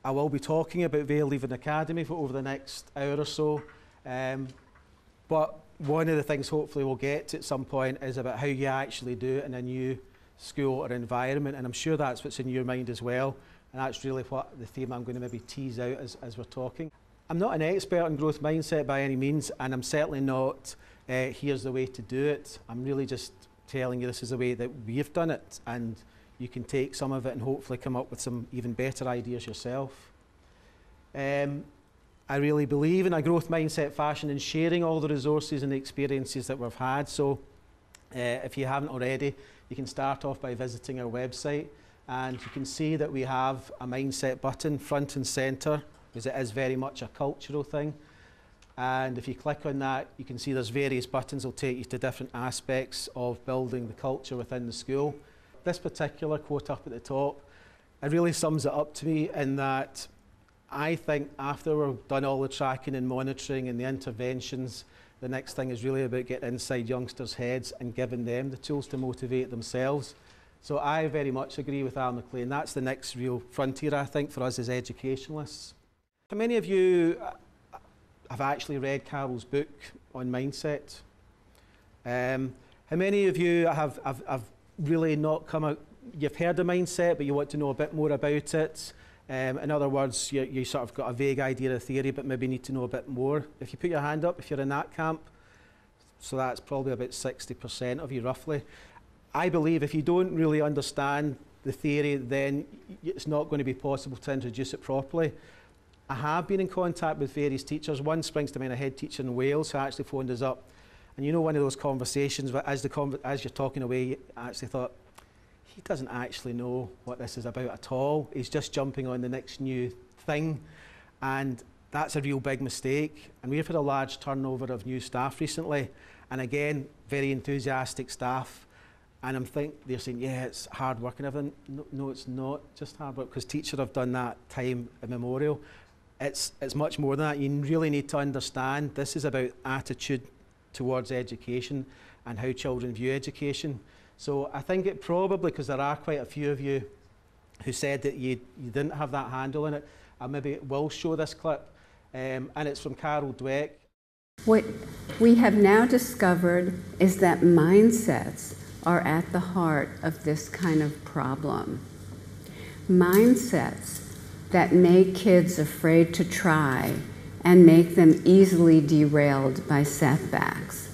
I will be talking about Vale Leven Academy for over the next hour or so. But one of the things hopefully we'll get to at some point is about how you actually do it in a new school or environment, and I'm sure that's what's in your mind as well, and that's really what the theme I'm going to maybe tease out as we're talking. I'm not an expert in growth mindset by any means, and I'm certainly not here's the way to do it. I'm really just telling you this is the way that we've done it, and you can take some of it and hopefully come up with some even better ideas yourself. I really believe in a growth mindset fashion in sharing all the resources and the experiences that we've had. So if you haven't already, you can start off by visiting our website, and you can see that we have a mindset button front and centre, because it is very much a cultural thing. And if you click on that, you can see there's various buttons that will take you to different aspects of building the culture within the school. This particular quote up at the top, it really sums it up to me in that I think after we've done all the tracking and monitoring and the interventions, the next thing is really about getting inside youngsters' heads and giving them the tools to motivate themselves. So I very much agree with Al McLean. That's the next real frontier, I think, for us as educationalists. How many of you have actually read Carol's book on mindset? How many of you have really not come out, you've heard of mindset, but you want to know a bit more about it? In other words, you sort of got a vague idea of theory, but maybe need to know a bit more. If you put your hand up, if you're in that camp, so that's probably about 60% of you roughly. I believe if you don't really understand the theory, then it's not going to be possible to introduce it properly. I have been in contact with various teachers. One springs to mind, a head teacher in Wales who actually phoned us up. And you know, one of those conversations, as you're talking away, I actually thought, he doesn't actually know what this is about at all. He's just jumping on the next new thing. And that's a real big mistake. And we've had a large turnover of new staff recently. And again, very enthusiastic staff. And they're saying, yeah, it's hard work and everything. No, it's not just hard work, because teachers have done that time immemorial. It's much more than that. You really need to understand this is about attitude towards education and how children view education. So I think it probably, because there are quite a few of you who said that you didn't have that handle in it, I maybe will show this clip, and it's from Carol Dweck. What we have now discovered is that mindsets are at the heart of this kind of problem. Mindsets that make kids afraid to try and make them easily derailed by setbacks.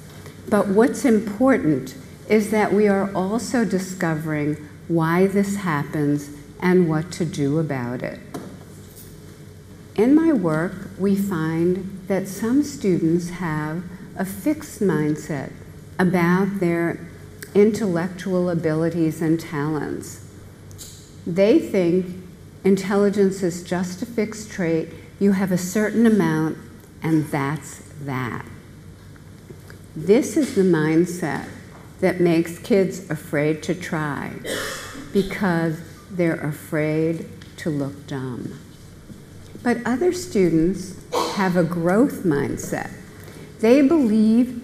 But what's important is that we are also discovering why this happens and what to do about it. In my work, we find that some students have a fixed mindset about their intellectual abilities and talents. They think intelligence is just a fixed trait. You have a certain amount, and that's that. This is the mindset that makes kids afraid to try, because they're afraid to look dumb. But other students have a growth mindset. They believe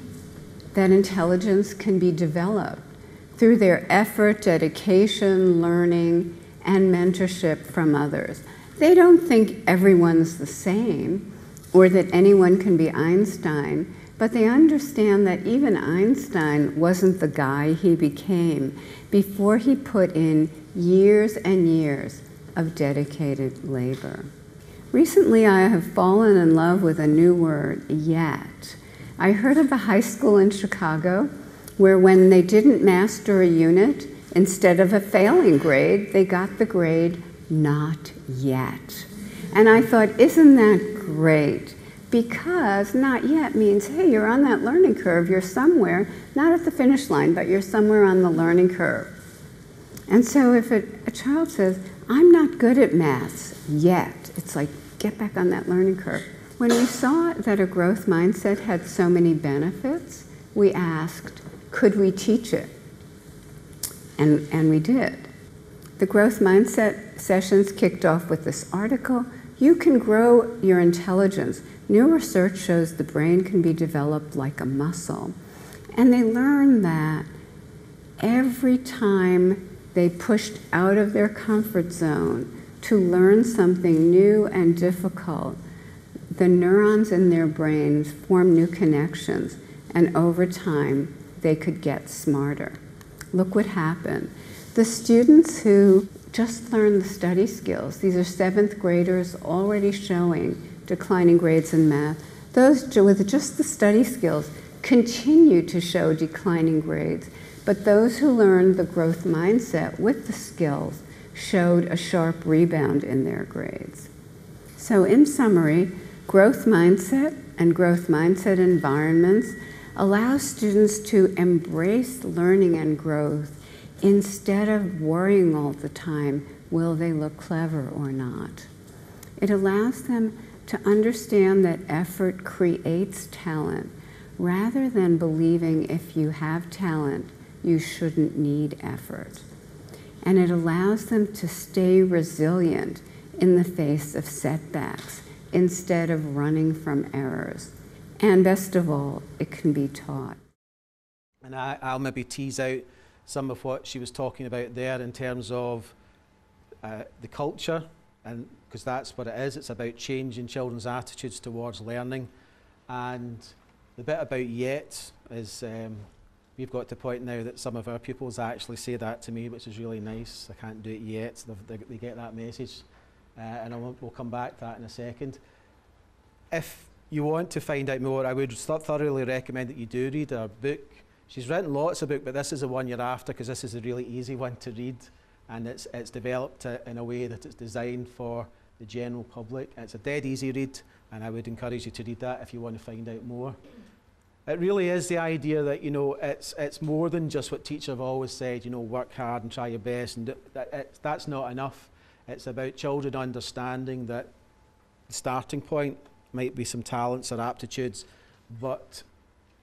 that intelligence can be developed through their effort, dedication, learning, and mentorship from others. They don't think everyone's the same or that anyone can be Einstein, but they understand that even Einstein wasn't the guy he became before he put in years and years of dedicated labor. Recently, I have fallen in love with a new word, yet. I heard of a high school in Chicago where when they didn't master a unit, instead of a failing grade, they got the grade not yet. And I thought, isn't that great? Because not yet means, hey, you're on that learning curve, you're somewhere, not at the finish line, but you're somewhere on the learning curve. And so if a child says, I'm not good at maths yet, it's like, get back on that learning curve. When we saw that a growth mindset had so many benefits, we asked, could we teach it? And we did. The growth mindset sessions kicked off with this article, You Can Grow Your Intelligence. New research shows the brain can be developed like a muscle. And they learned that every time they pushed out of their comfort zone, to learn something new and difficult, the neurons in their brains form new connections, and over time, they could get smarter. Look what happened. The students who just learned the study skills, these are 7th graders already showing declining grades in math, those with just the study skills continue to show declining grades, but those who learned the growth mindset with the skills showed a sharp rebound in their grades. So in summary, growth mindset and growth mindset environments allow students to embrace learning and growth instead of worrying all the time, will they look clever or not? It allows them to understand that effort creates talent, rather than believing if you have talent, you shouldn't need effort. And it allows them to stay resilient in the face of setbacks instead of running from errors. And best of all, it can be taught. And I'll maybe tease out some of what she was talking about there in terms of the culture, and because that's what it is. It's about changing children's attitudes towards learning. And the bit about yet is we've got to the point now that some of our pupils actually say that to me, which is really nice. I can't do it yet. They get that message. And we'll come back to that in a second. If you want to find out more, I would thoroughly recommend that you do read her book. She's written lots of books, but this is the one you're after because this is a really easy one to read, and it's developed in a way that it's designed for the general public. It's a dead easy read, and I would encourage you to read that if you want to find out more. It really is the idea that, you know, it's more than just what teachers have always said, you know, work hard and try your best, and that's not enough. It's about children understanding that the starting point might be some talents or aptitudes, but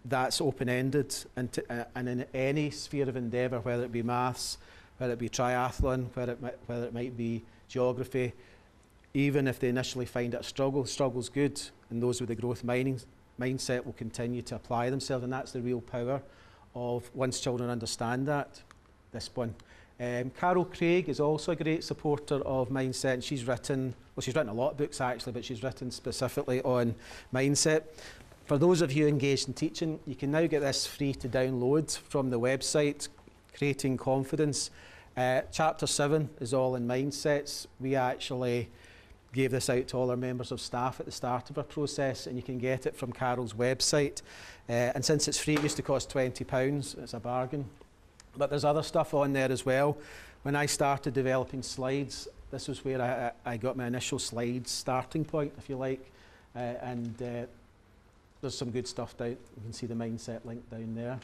that's open-ended, and in any sphere of endeavour, whether it be maths, whether it be triathlon, whether it might be geography, even if they initially find it a struggle, struggle's good, and those with the growth mindset will continue to apply themselves, and that's the real power of once children understand that. This one. Carol Craig is also a great supporter of mindset, and she's written a lot of books actually, but she's written specifically on mindset. For those of you engaged in teaching, you can now get this free to download from the website, Creating Confidence. Chapter 7 is all in mindsets. We actually gave this out to all our members of staff at the start of our process, and you can get it from Carol's website. And since it's free, it used to cost £20. It's a bargain. But there's other stuff on there as well. When I started developing slides, this was where I got my initial slides starting point, if you like. There's some good stuff down. You can see the mindset link down there.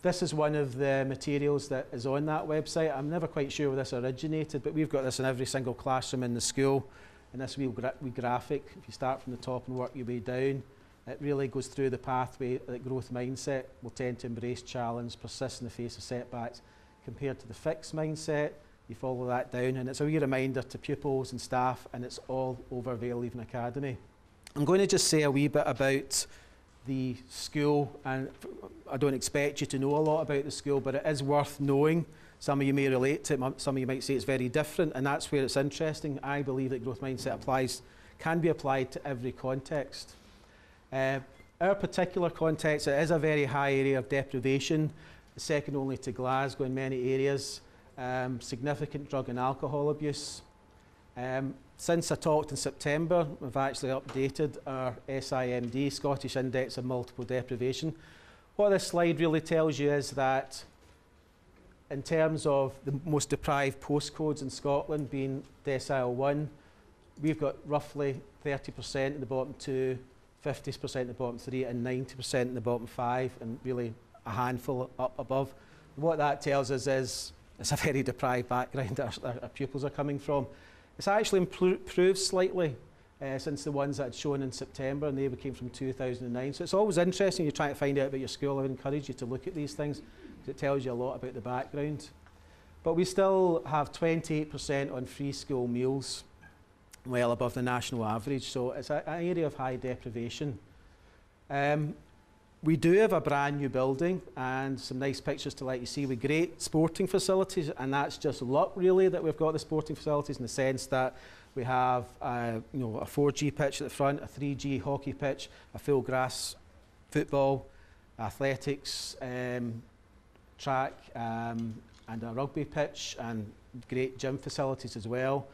This is one of the materials that is on that website. I'm never quite sure where this originated, but we've got this in every single classroom in the school. And this wee graphic, if you start from the top and work your way down, it really goes through the pathway that growth mindset will tend to embrace challenge, persist in the face of setbacks, compared to the fixed mindset. You follow that down, and it's a wee reminder to pupils and staff, and it's all over Vale Leven Academy. I'm going to just say a wee bit about the school, and I don't expect you to know a lot about the school, but it is worth knowing. Some of you may relate to it, some of you might say it's very different, and that's where it's interesting. I believe that growth mindset can be applied to every context. Our particular context, it is a very high area of deprivation, second only to Glasgow in many areas, significant drug and alcohol abuse. Since I talked in September, we've actually updated our SIMD, Scottish Index of Multiple Deprivation. What this slide really tells you is that in terms of the most deprived postcodes in Scotland being decile 1, we've got roughly 30% in the bottom 2, 50% in the bottom 3 and 90% in the bottom 5, and really a handful up above. What that tells us is it's a very deprived background our pupils are coming from. It's actually improved slightly since the ones that I'd shown in September, and they came from 2009. So it's always interesting you're trying to find out about your school. I would encourage you to look at these things because it tells you a lot about the background. But we still have 28% on free school meals, well above the national average, so it's an area of high deprivation. We do have a brand new building and some nice pictures to let you see with great sporting facilities, and that's just luck really that we've got the sporting facilities in the sense that we have a 4G pitch at the front, a 3G hockey pitch, a full grass football, athletics, track and a rugby pitch, and great gym facilities as well.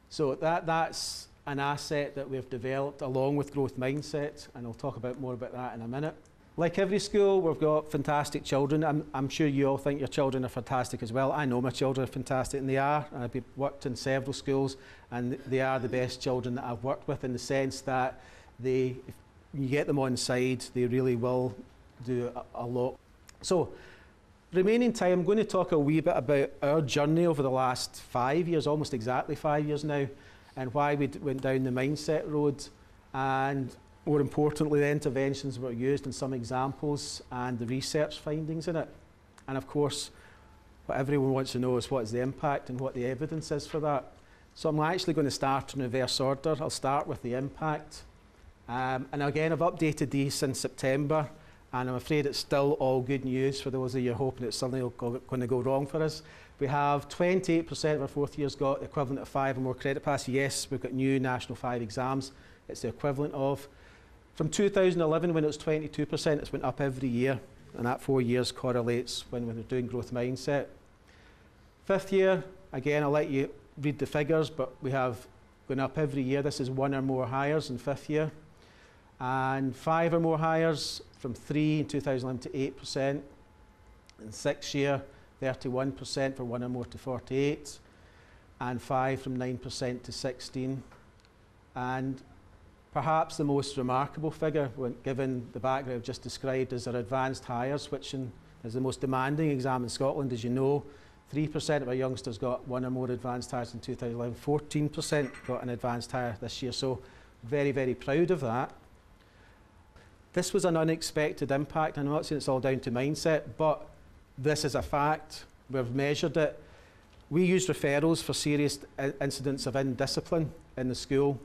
So that's an asset that we've developed along with growth mindset, and I'll talk more about that in a minute. Like every school, we've got fantastic children. I'm sure you all think your children are fantastic as well. I know my children are fantastic, and they are. I've worked in several schools, and they are the best children that I've worked with in the sense that if you get them on side, they really will do a lot. So, remaining time, I'm going to talk a wee bit about our journey over the last 5 years, almost exactly 5 years now, and why we went down the mindset road, and more importantly, the interventions were used and some examples and the research findings in it. And of course, what everyone wants to know is what is the impact and what the evidence is for that. So I'm actually going to start in reverse order. I'll start with the impact. And again, I've updated these since September, and I'm afraid it's still all good news for those of you hoping it's suddenly going to go wrong for us. We have 28% of our fourth years got the equivalent of 5 or more credit passes. Yes, we've got new National 5 exams. It's the equivalent of. From 2011, when it was 22%, it's went up every year, and that 4 years correlates when we're doing growth mindset. Fifth year, again, I'll let you read the figures, but we have gone up every year. This is 1 or more hires in fifth year, and 5 or more hires from 3 in 2011 to 8%. In sixth year, 31% for 1 or more to 48, and 5 from 9% to 16. And perhaps the most remarkable figure, given the background I've just described, is our advanced hires, which is the most demanding exam in Scotland. As you know, 3% of our youngsters got 1 or more advanced hires in 2011, 14% got an advanced hire this year, so very, very proud of that. This was an unexpected impact. I'm not saying it's all down to mindset, but this is a fact. We've measured it. We use referrals for serious incidents of indiscipline in the school.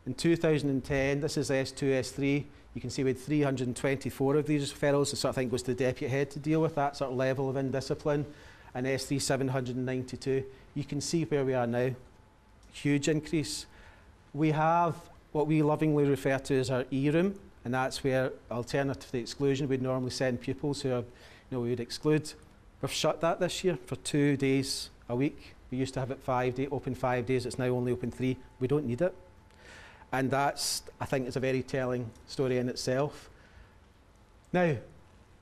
In 2010, this is S2, S3, you can see we had 324 of these referrals. The sort of thing goes to the deputy head to deal with that sort of level of indiscipline. And S3, 792. You can see where we are now. Huge increase. We have what we lovingly refer to as our E-room, and that's where, alternative to the exclusion, we'd normally send pupils who we would exclude. We've shut that this year for 2 days a week. We used to have it open 5 days, it's now only open 3. We don't need it. And that's, I think, is a very telling story in itself. Now,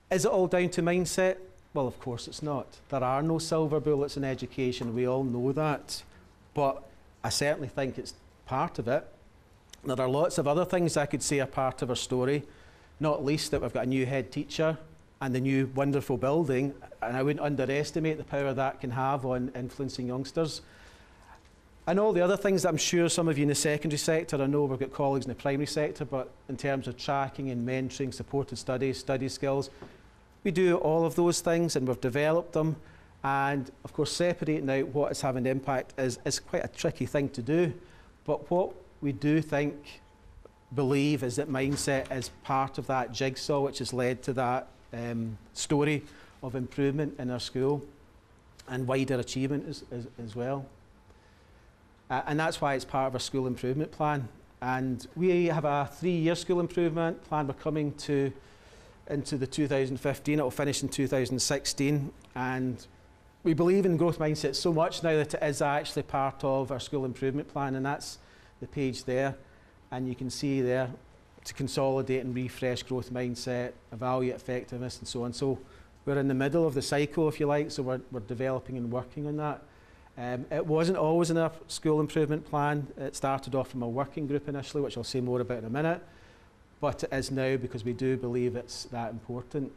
is it all down to mindset? Well, of course it's not. There are no silver bullets in education, we all know that. But I certainly think it's part of it. There are lots of other things I could say are part of our story, not least that we've got a new head teacher and the new wonderful building, and I wouldn't underestimate the power that can have on influencing youngsters. And all the other things that I'm sure some of you in the secondary sector, I know we've got colleagues in the primary sector, but in terms of tracking and mentoring, supported studies, study skills, we do all of those things and we've developed them. And of course, separating out what is having an impact is quite a tricky thing to do. But what we do believe is that mindset is part of that jigsaw which has led to that story of improvement in our school and wider achievement as well. And that's why it's part of our school improvement plan. And we have a 3-year school improvement plan. We're coming into the 2015, it will finish in 2016. And we believe in growth mindset so much now that it is actually part of our school improvement plan, and that's the page there. And you can see there, to consolidate and refresh growth mindset, evaluate effectiveness and so on. So we're in the middle of the cycle, if you like, so we're developing and working on that. It wasn't always in our school improvement plan. It started off from a working group initially, which I'll say more about in a minute, but it is now because we do believe it's that important.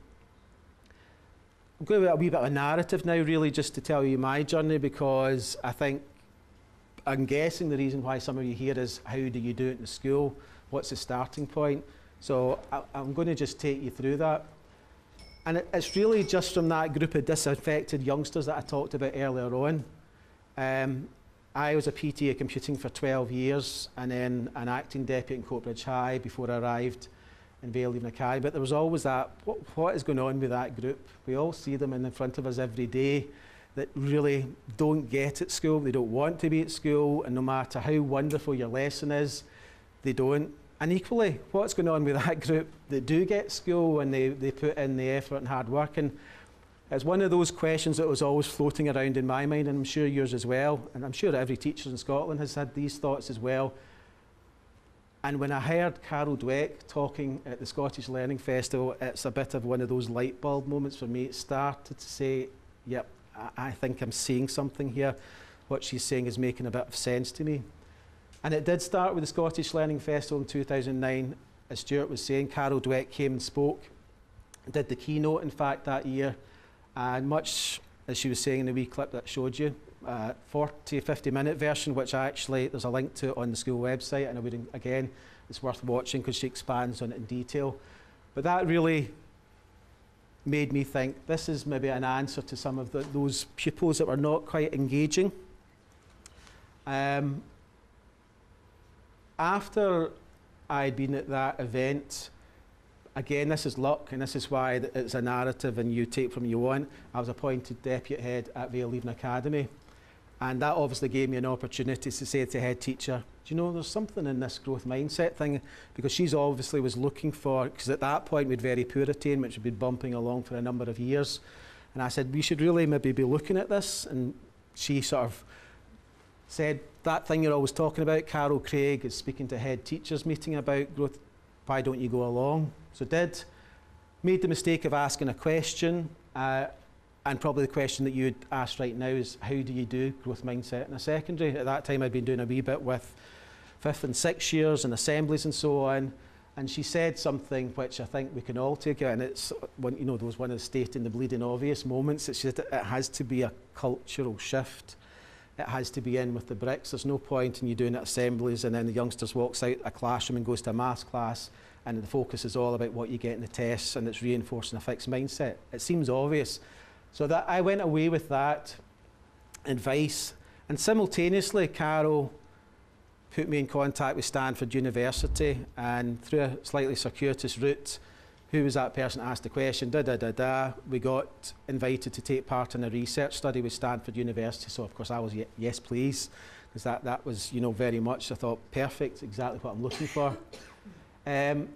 I'm going to do a wee bit of a narrative now, really, just to tell you my journey, because I'm guessing the reason why some of you here is how do you do it in the school? What's the starting point? So I'm going to just take you through that. And it's really just from that group of disaffected youngsters that I talked about earlier on. I was a PT of computing for 12 years and then an acting deputy in Coatbridge High before I arrived in Vale Leven Academy, but there was always that, what is going on with that group? We all see them in front of us every day that really don't get at school, they don't want to be at school, and no matter how wonderful your lesson is, they don't. And equally, what's going on with that group that do get school and they put in the effort and hard work? And it's one of those questions that was always floating around in my mind, and I'm sure yours as well, and I'm sure every teacher in Scotland has had these thoughts as well. And when I heard Carol Dweck talking at the Scottish Learning Festival, it's a bit of one of those light bulb moments for me. It started to say, yep, I think I'm seeing something here. What she's saying is making a bit of sense to me. And it did start with the Scottish Learning Festival in 2009. As Stuart was saying, Carol Dweck came and spoke, did the keynote in fact that year, and much as she was saying in the wee clip that showed you, 40, 50-minute version, which actually there's a link to on the school website, and I would, again, it's worth watching because she expands on it in detail. But that really made me think this is maybe an answer to some of those pupils that were not quite engaging. After I'd been at that event, again, this is luck, and this is why it's a narrative and you take from you want. I was appointed Depute Head at Vale Leven Academy, and that obviously gave me an opportunity to say to the head teacher, do you know, there's something in this growth mindset thing, because she's obviously was looking for, because at that point we had very poor attainment, which had been bumping along for a number of years, and I said, we should really maybe be looking at this, and she sort of said, that thing you're always talking about, Carol Craig is speaking to head teachers meeting about growth, why don't you go along? So made the mistake of asking a question, and probably the question that you'd ask right now is, how do you do growth mindset in a secondary? At that time I'd been doing a wee bit with 5th and 6th years and assemblies and so on, and she said something which I think we can all take it, and it's one, you know, those one of the stating the bleeding obvious moments. It's just, it has to be a cultural shift. It has to be in with the bricks. There's no point in you doing it at assemblies and then the youngsters walks out a classroom and goes to a maths class and the focus is all about what you get in the tests and it's reinforcing a fixed mindset. It seems obvious. So that I went away with that advice, and simultaneously Carol put me in contact with Stanford University, and through a slightly circuitous route, who was that person that asked the question, we got invited to take part in a research study with Stanford University. So of course I was yes please, because that was, you know, very much, I thought, perfect, exactly what I'm looking for. And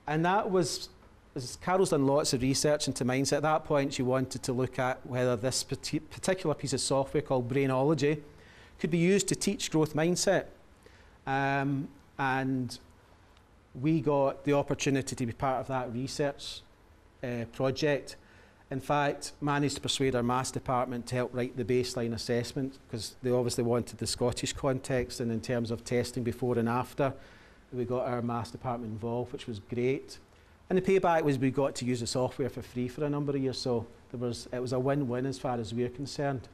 that was, as Carol's done lots of research into mindset. At that point she wanted to look at whether this particular piece of software called Brainology could be used to teach growth mindset. And we got the opportunity to be part of that research project. In fact, managed to persuade our maths department to help write the baseline assessment, because they obviously wanted the Scottish context, and in terms of testing before and after, we got our maths department involved, which was great. And the payback was we got to use the software for free for a number of years, so it was a win-win as far as we're concerned.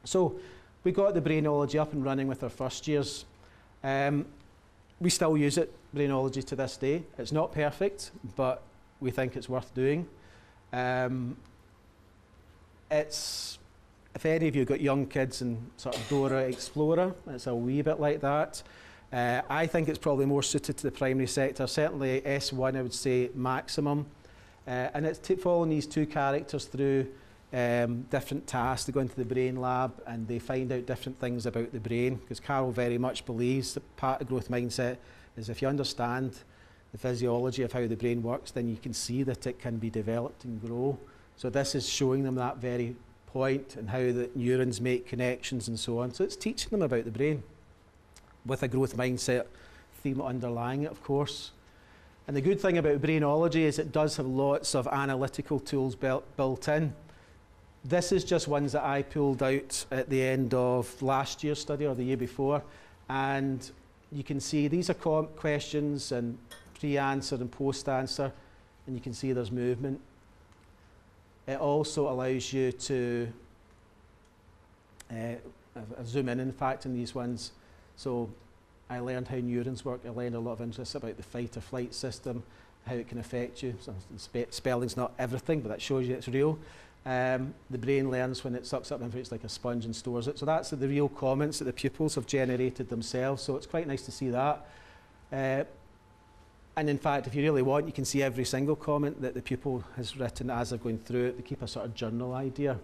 So we got the Brainology up and running with our first years. We still use it, Brainology, to this day. It's not perfect, but we think it's worth doing. It's, if any of you got young kids and sort of Dora Explorer, it's a wee bit like that. I think it's probably more suited to the primary sector, certainly S1 I would say maximum. And it's following these two characters through different tasks. They go into the brain lab and they find out different things about the brain, because Carol very much believes that part of growth mindset is if you understand the physiology of how the brain works, then you can see that it can be developed and grow. So this is showing them that very point and how the neurons make connections and so on. So it's teaching them about the brain with a growth mindset theme underlying it, of course. And the good thing about Brainology is it does have lots of analytical tools built in. This is just ones that I pulled out at the end of last year's study or the year before, and you can see these are questions and pre-answer and post-answer, and you can see there's movement. It also allows you to zoom in fact in these ones. So I learned how neurons work. I learned a lot of interest about the fight or flight system, how it can affect you. So spelling's not everything, but that shows you it's real. The brain learns when it sucks up information, it's like a sponge and stores it. So that's the real comments that the pupils have generated themselves. So it's quite nice to see that. And in fact, if you really want, you can see every single comment that the pupil has written as they're going through it. They keep a sort of journal idea.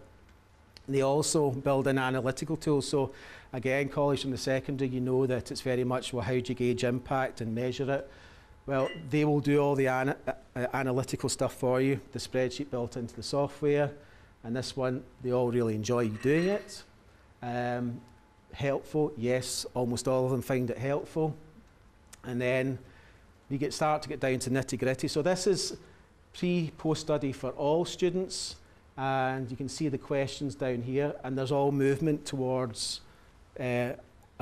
They also build an analytical tool. So again, college from the secondary, you know that it's very much, well, how do you gauge impact and measure it? Well, they will do all the analytical stuff for you, the spreadsheet built into the software. And this one, they all really enjoy doing it. Helpful, yes, almost all of them find it helpful. And then we start to get down to nitty-gritty. So this is pre-post study for all students, and you can see the questions down here, and there's all movement towards a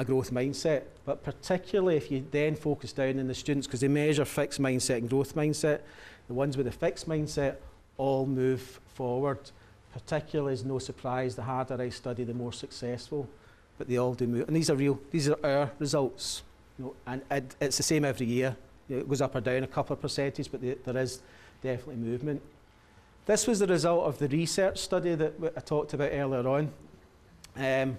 growth mindset. But particularly if you then focus down in the students, because they measure fixed mindset and growth mindset, the ones with a fixed mindset all move forward. Particularly, is no surprise, the harder I study, the more successful. But they all do move, and these are our results. You know, and it's the same every year. You know, it goes up or down a couple of percentage, but there is definitely movement. This was the result of the research study that I talked about earlier on.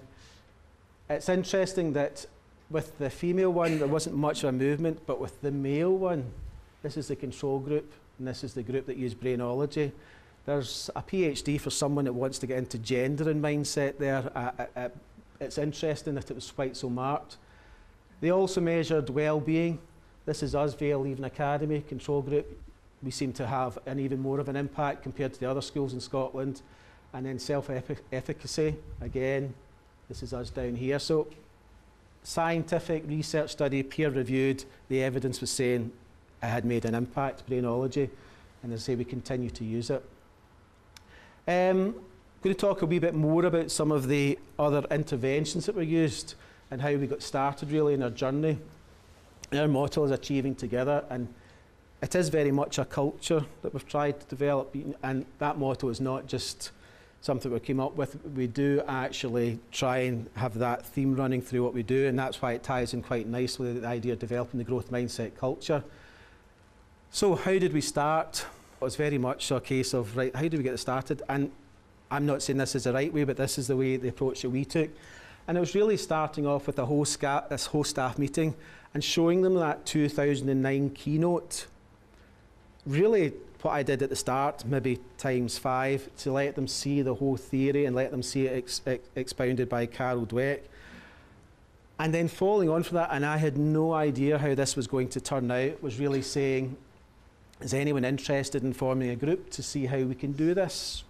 It's interesting that with the female one, there wasn't much of a movement, but with the male one, this is the control group, and this is the group that used brainology. There's a PhD for someone that wants to get into gender and mindset there. It's interesting that it was quite so marked. They also measured well-being. This is us, Vale, Leven Academy, control group. We seem to have an even more of an impact compared to the other schools in Scotland. And then self-efficacy, again, this is us down here. So scientific research study, peer-reviewed, the evidence was saying it had made an impact, brainology, and as I say, we continue to use it. I'm going to talk a wee bit more about some of the other interventions that were used and how we got started really in our journey. Our motto is achieving together, and it is very much a culture that we've tried to develop, and that motto is not just something we came up with. We do actually try and have that theme running through what we do, and that's why it ties in quite nicely with the idea of developing the growth mindset culture. So how did we start? It was very much a case of, right, how do we get it started? And I'm not saying this is the right way, but this is the way, the approach that we took. And it was really starting off with this whole staff meeting and showing them that 2009 keynote. Really, what I did at the start, maybe ×5, to let them see the whole theory and let them see it expounded by Carol Dweck. And then following on from that, and I had no idea how this was going to turn out, was really saying, is anyone interested in forming a group to see how we can do this?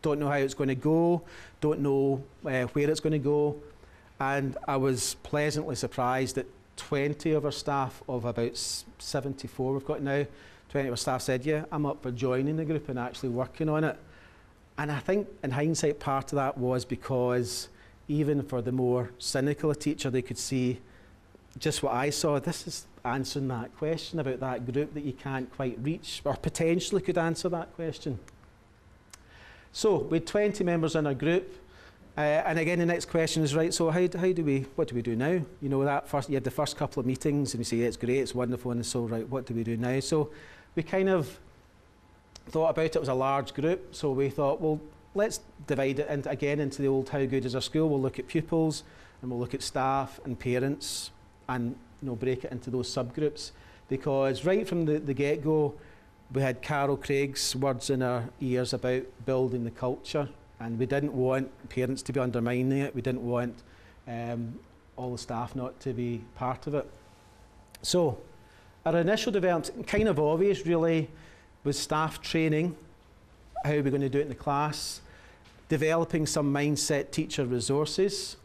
Don't know how it's going to go, don't know where it's going to go. And I was pleasantly surprised that 20 of our staff, of about 74 we've got now, 20 of our staff said, yeah, I'm up for joining the group and actually working on it. And I think in hindsight, part of that was because even for the more cynical teacher, they could see just what I saw. This is answering that question about that group that you can't quite reach, or potentially could answer that question. So we had 20 members in our group, and again the next question is, right, so what do we do now? You know, you had the first couple of meetings and you say, yeah, it's great, it's wonderful, and so, right, what do we do now? So we kind of thought about it. It was a large group, so we thought, well, let's divide it into the old how good is our school. We'll look at pupils, and we'll look at staff and parents, and break it into those subgroups. Because right from the get-go, we had Carol Craig's words in our ears about building the culture, and we didn't want parents to be undermining it. We didn't want all the staff not to be part of it. So our initial development, kind of obvious really, was staff training, how we're going to do it in the class, developing some mindset teacher resources,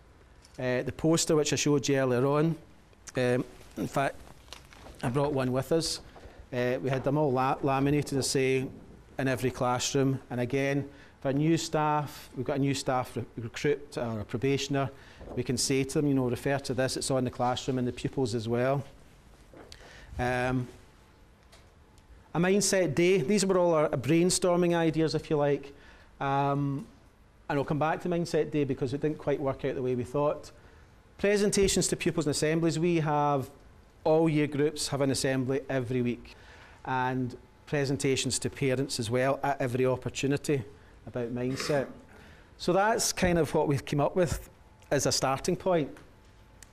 the poster which I showed you earlier on. In fact, I brought one with us. We had them all laminated, as say, in every classroom. And again, for new staff, we've got a new staff recruit or a probationer. We can say to them, refer to this. It's on the classroom and the pupils as well. A mindset day. These were all our brainstorming ideas, if you like. And I'll come back to mindset day because it didn't quite work out the way we thought. Presentations to pupils and assemblies. We have all year groups have an assembly every week, and presentations to parents as well at every opportunity about mindset. So that's kind of what we've come up with as a starting point.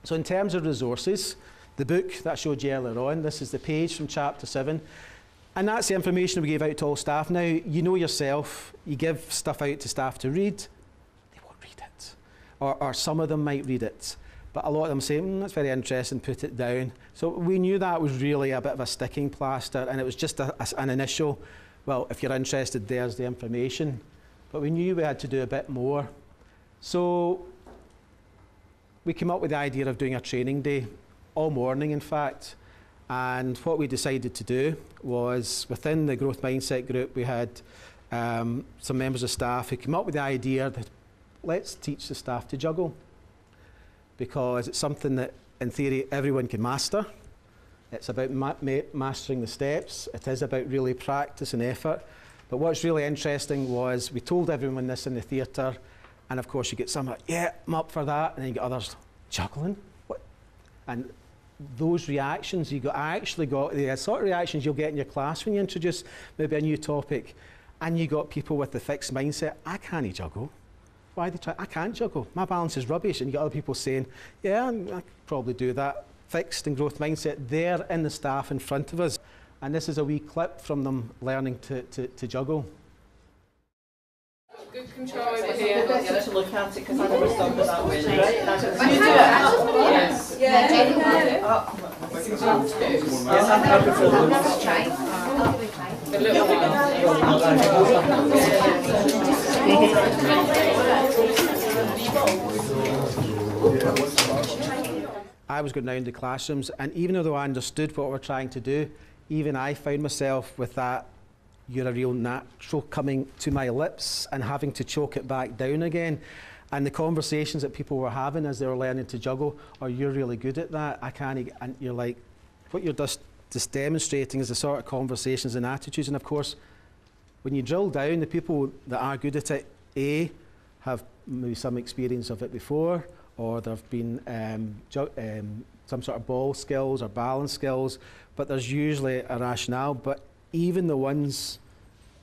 So in terms of resources, the book that I showed you earlier on. This is the page from chapter 7. And that's the information we gave out to all staff. Now, you know yourself, you give stuff out to staff to read, they won't read it. Or some of them might read it. But a lot of them say, that's very interesting, put it down. So we knew that was really a bit of a sticking plaster, and it was just an initial, well, if you're interested, there's the information. But we knew we had to do a bit more. So we came up with the idea of doing a training day, all morning in fact. And what we decided to do was, within the growth mindset group, we had some members of staff who came up with the idea that let's teach the staff to juggle, because it's something that in theory everyone can master. It's about mastering the steps. It is about really practice and effort. But what's really interesting was we told everyone this in the theatre, and of course you get some, yeah, I'm up for that, and then you get others, juggling? What? And those reactions, I actually got the sort of reactions you'll get in your class when you introduce maybe a new topic, and you got people with the fixed mindset, I can't juggle. Why they try? I can't juggle. My balance is rubbish. And you get other people saying, yeah, I could probably do that. Fixed and growth mindset there in the staff in front of us. And this is a wee clip from them learning to juggle. Good control over here. To look at it because I never stopped that way. Right? You do it? Yes. Yeah. A little I was going round the classrooms, and even though I understood what we're trying to do, even I found myself with that "you're a real natural" coming to my lips and having to choke it back down again. And the conversations that people were having as they were learning to juggle, "Oh, you're really good at that, I can't," and you're like, what you're just demonstrating is the sort of conversations and attitudes. And of course, when you drill down, the people that are good at it, A, have maybe some experience of it before, or there have been some sort of ball skills or balance skills, but there's usually a rationale. But even the ones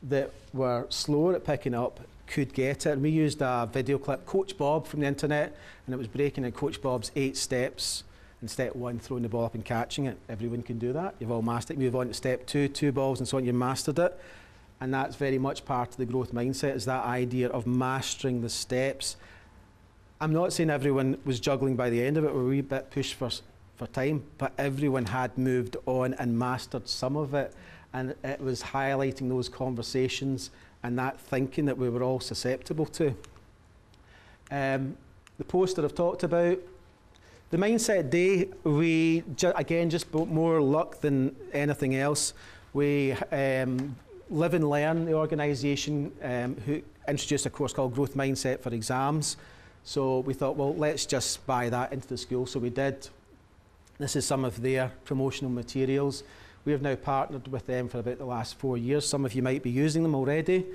that were slower at picking up could get it. And we used a video clip, Coach Bob from the internet, and it was breaking in Coach Bob's 8 steps. And step 1, throwing the ball up and catching it. Everyone can do that. You've all mastered it. Move on to step 2, 2 balls and so on. You mastered it. And that's very much part of the growth mindset, is that idea of mastering the steps. I'm not saying everyone was juggling by the end of it. We're a wee bit pushed for time, but everyone had moved on and mastered some of it. And it was highlighting those conversations and that thinking that we were all susceptible to. The poster I've talked about. The Mindset Day, we, again, just more luck than anything else. We, Live and Learn, the organisation, who introduced a course called Growth Mindset for Exams. So we thought, well, let's just buy that into the school. So we did. This is some of their promotional materials. We have now partnered with them for about the last 4 years. Some of you might be using them already.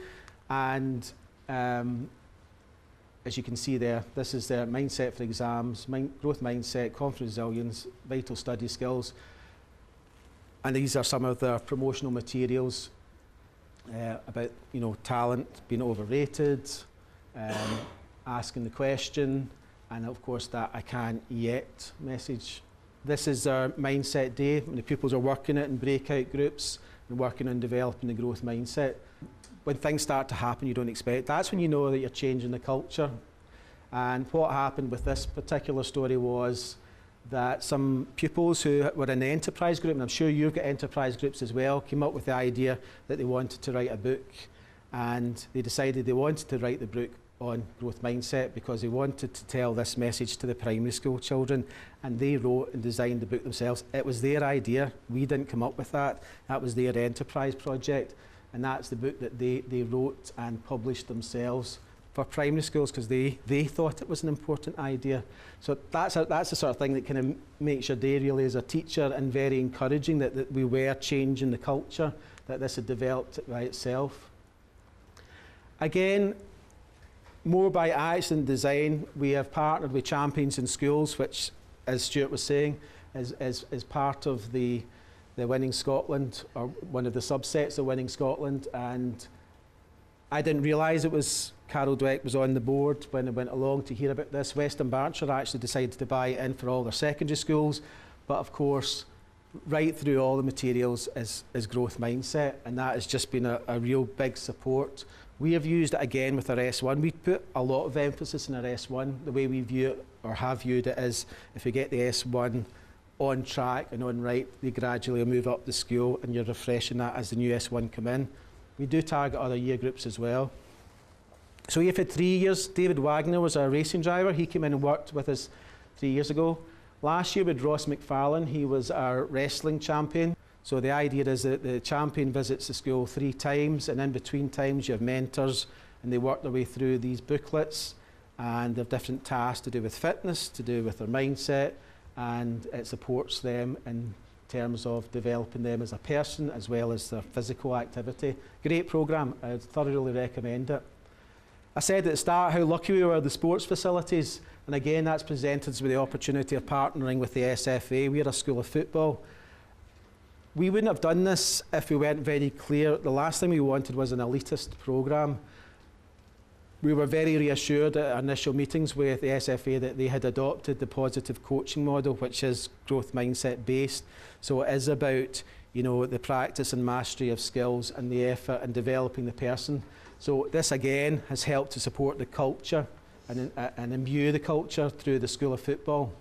And as you can see there, this is their Mindset for Exams, Growth Mindset, Confidence Resilience, Vital Study Skills. And these are some of their promotional materials about, you know, talent being overrated, asking the question, and of course that "I can't yet" message. This is our Mindset Day, when the pupils are working it in breakout groups and working on developing the growth mindset. When things start to happen you don't expect, that's when you know that you're changing the culture. And what happened with this particular story was that some pupils who were in the enterprise group, and I'm sure you've got enterprise groups as well, came up with the idea that they wanted to write a book. And they decided they wanted to write the book on growth mindset because they wanted to tell this message to the primary school children. And they wrote and designed the book themselves. It was their idea. We didn't come up with that. That was their enterprise project. And that's the book that they wrote and published themselves for primary schools because they thought it was an important idea. So that's the sort of thing that kind of makes your day really as a teacher, and very encouraging that we were changing the culture, that this had developed by itself. Again, more by action than design. We have partnered with Champions in Schools, which, as Stuart was saying, is part of the Winning Scotland, or one of the subsets of Winning Scotland. And I didn't realise it was Carol Dweck was on the board when I went along to hear about this. Western Berkshire actually decided to buy it in for all their secondary schools, But of course, right through all the materials is growth mindset, and that has just been a real big support. We have used it again with our S1. We put a lot of emphasis in our S1. The way we view it, or have viewed it, is if we get the S1 on track and on right, they gradually move up the school, and you're refreshing that as the new S1 come in. We do target other year groups as well. So we've had 3 years. David Wagner was our racing driver. He came in and worked with us 3 years ago. Last year with Ross McFarlane, he was our wrestling champion. So the idea is that the champion visits the school 3 times, and in between times you have mentors, and they work their way through these booklets, and they have different tasks to do with fitness, to do with their mindset, and it supports them in terms of developing them as a person as well as their physical activity. Great programme, I thoroughly recommend it. I said at the start how lucky we were with the sports facilities, and again that's presented us with the opportunity of partnering with the SFA. We're a school of football. We wouldn't have done this if we weren't very clear. The last thing we wanted was an elitist programme. We were very reassured at our initial meetings with the SFA that they had adopted the positive coaching model, which is growth mindset based. So it is about, you know, the practice and mastery of skills and the effort and developing the person. So this again has helped to support the culture and imbue the culture through the School of Football.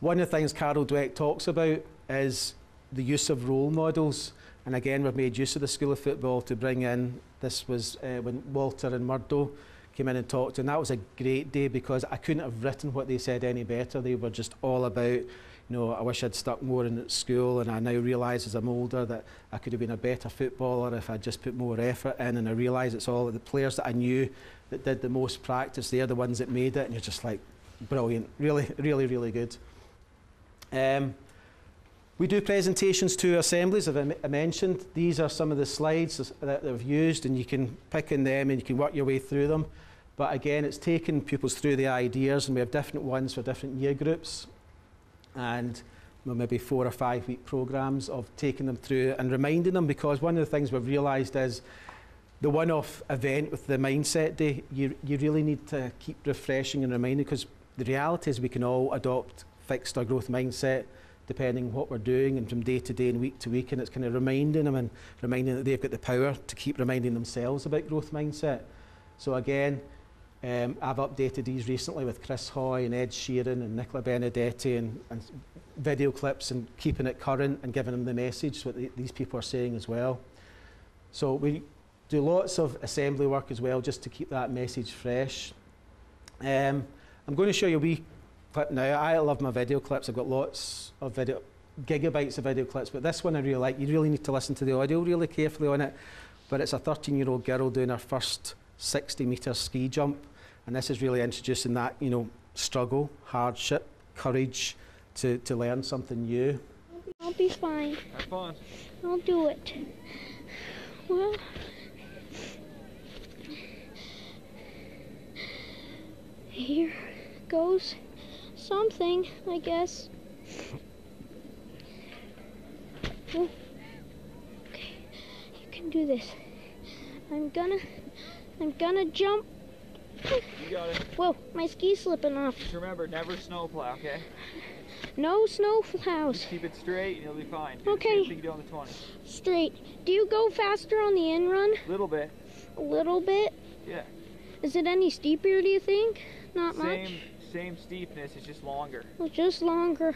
One of the things Carol Dweck talks about is the use of role models, and again we've made use of the School of Football to bring in, this was when Walter and Murdo came in and talked, and that was a great day because I couldn't have written what they said any better. They were just all about, you know, I wish I'd stuck more in at school, and I now realise as I'm older that I could have been a better footballer if I'd just put more effort in, and I realise it's all the players that I knew that did the most practice, they're the ones that made it, and you're just like, brilliant, really, really, really good. We do presentations to assemblies, as I mentioned. These are some of the slides that they've used, and you can pick in them and you can work your way through them. But again, it's taking pupils through the ideas, and we have different ones for different year groups, and maybe 4 or 5 week programmes of taking them through and reminding them, because one of the things we've realised is the one-off event with the mindset day, you really need to keep refreshing and reminding, because the reality is we can all adopt fixed or growth mindset depending on what we're doing and from day to day and week to week, and it's kind of reminding them and reminding that they've got the power to keep reminding themselves about growth mindset. So again, I've updated these recently with Chris Hoy and Ed Sheeran and Nicola Benedetti and video clips, and keeping it current and giving them the message, what these people are saying as well. So we do lots of assembly work as well, just to keep that message fresh. I'm going to show you a wee clip now. I love my video clips. I've got lots of gigabytes of video clips, but this one I really like. You really need to listen to the audio really carefully on it. But it's a 13-year-old girl doing her first 60-metre ski jump, and this is really introducing that, you know, struggle, hardship, courage to learn something new. I'll be fine. Have fun. I'll do it. Well, here goes something, I guess. Oh. Okay, you can do this. I'm gonna jump. You got it. Whoa, my ski's slipping off. Just remember, never snowplow, okay? No snow plows. Just keep it straight and you'll be fine. Do Okay. the same thing you do on the 20. Straight. Do you go faster on the in run? Little bit. A little bit? Yeah. Is it any steeper, do you think? Not much? Same steepness, it's just longer. Well, just longer.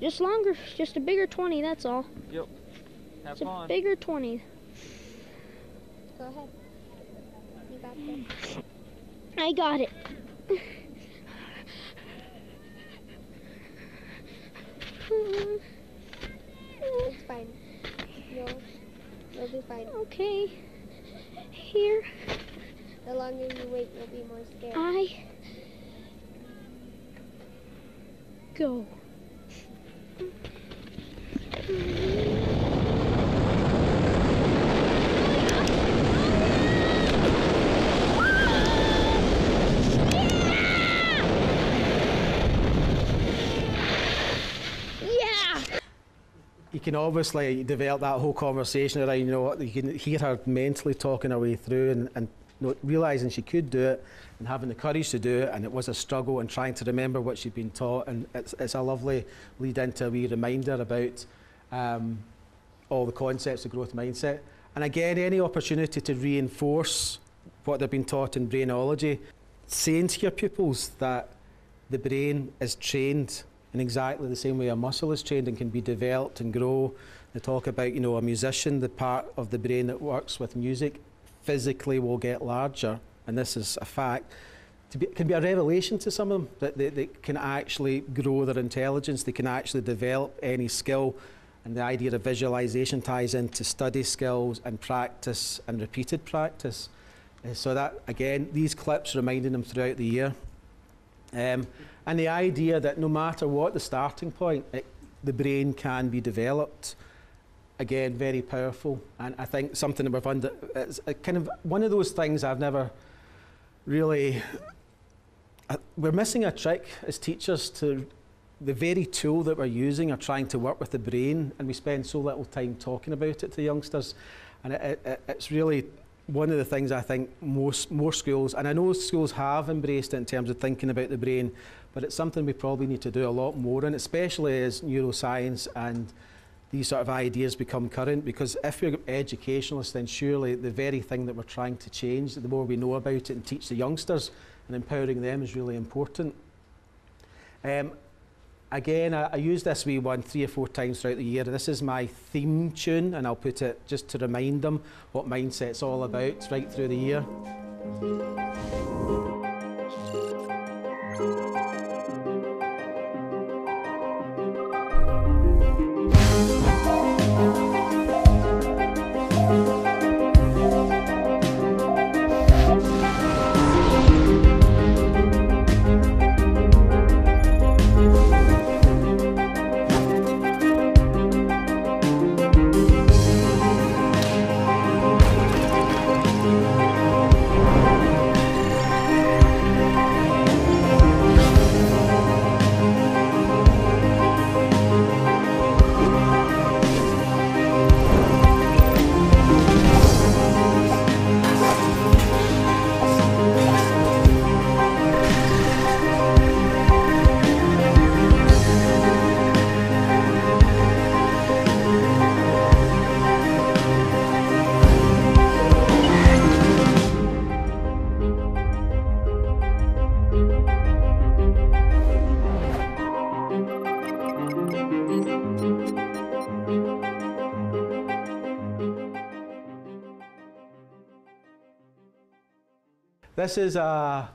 Just longer. Just a bigger 20, that's all. Yep. Have It's a fun. bigger 20. Go ahead. You got this. I got it. It's fine. You'll be fine. Okay. Here The longer you wait, you'll be more scared. I go. You can obviously develop that whole conversation around, you know, you can hear her mentally talking her way through, and realising she could do it and having the courage to do it, and it was a struggle and trying to remember what she'd been taught, and it's a lovely lead into a wee reminder about all the concepts of growth mindset. And again, any opportunity to reinforce what they've been taught in brainology, saying to your pupils that the brain is trained in exactly the same way a muscle is trained and can be developed and grow. They talk about, you know, a musician, the part of the brain that works with music physically will get larger, and this is a fact. It can be a revelation to some of them that they can actually grow their intelligence, they can actually develop any skill, and the idea of visualization ties into study skills and practice and repeated practice. So that, again, these clips reminding them throughout the year. And the idea that no matter what the starting point, the brain can be developed. Again, very powerful. And I think something that we've it's kind of one of those things I've never really... we're missing a trick as teachers to the very tool that we're using are trying to work with the brain, and we spend so little time talking about it to youngsters. And it's really one of the things I think more schools, and I know schools have embraced it in terms of thinking about the brain, but it's something we probably need to do a lot more in, especially as neuroscience and these sort of ideas become current, because if we're educationalists, then surely the very thing that we're trying to change, the more we know about it and teach the youngsters, and empowering them is really important. Again, I use this wee one 3 or 4 times throughout the year. This is my theme tune, and I'll put it just to remind them what mindset's all about right through the year. This is an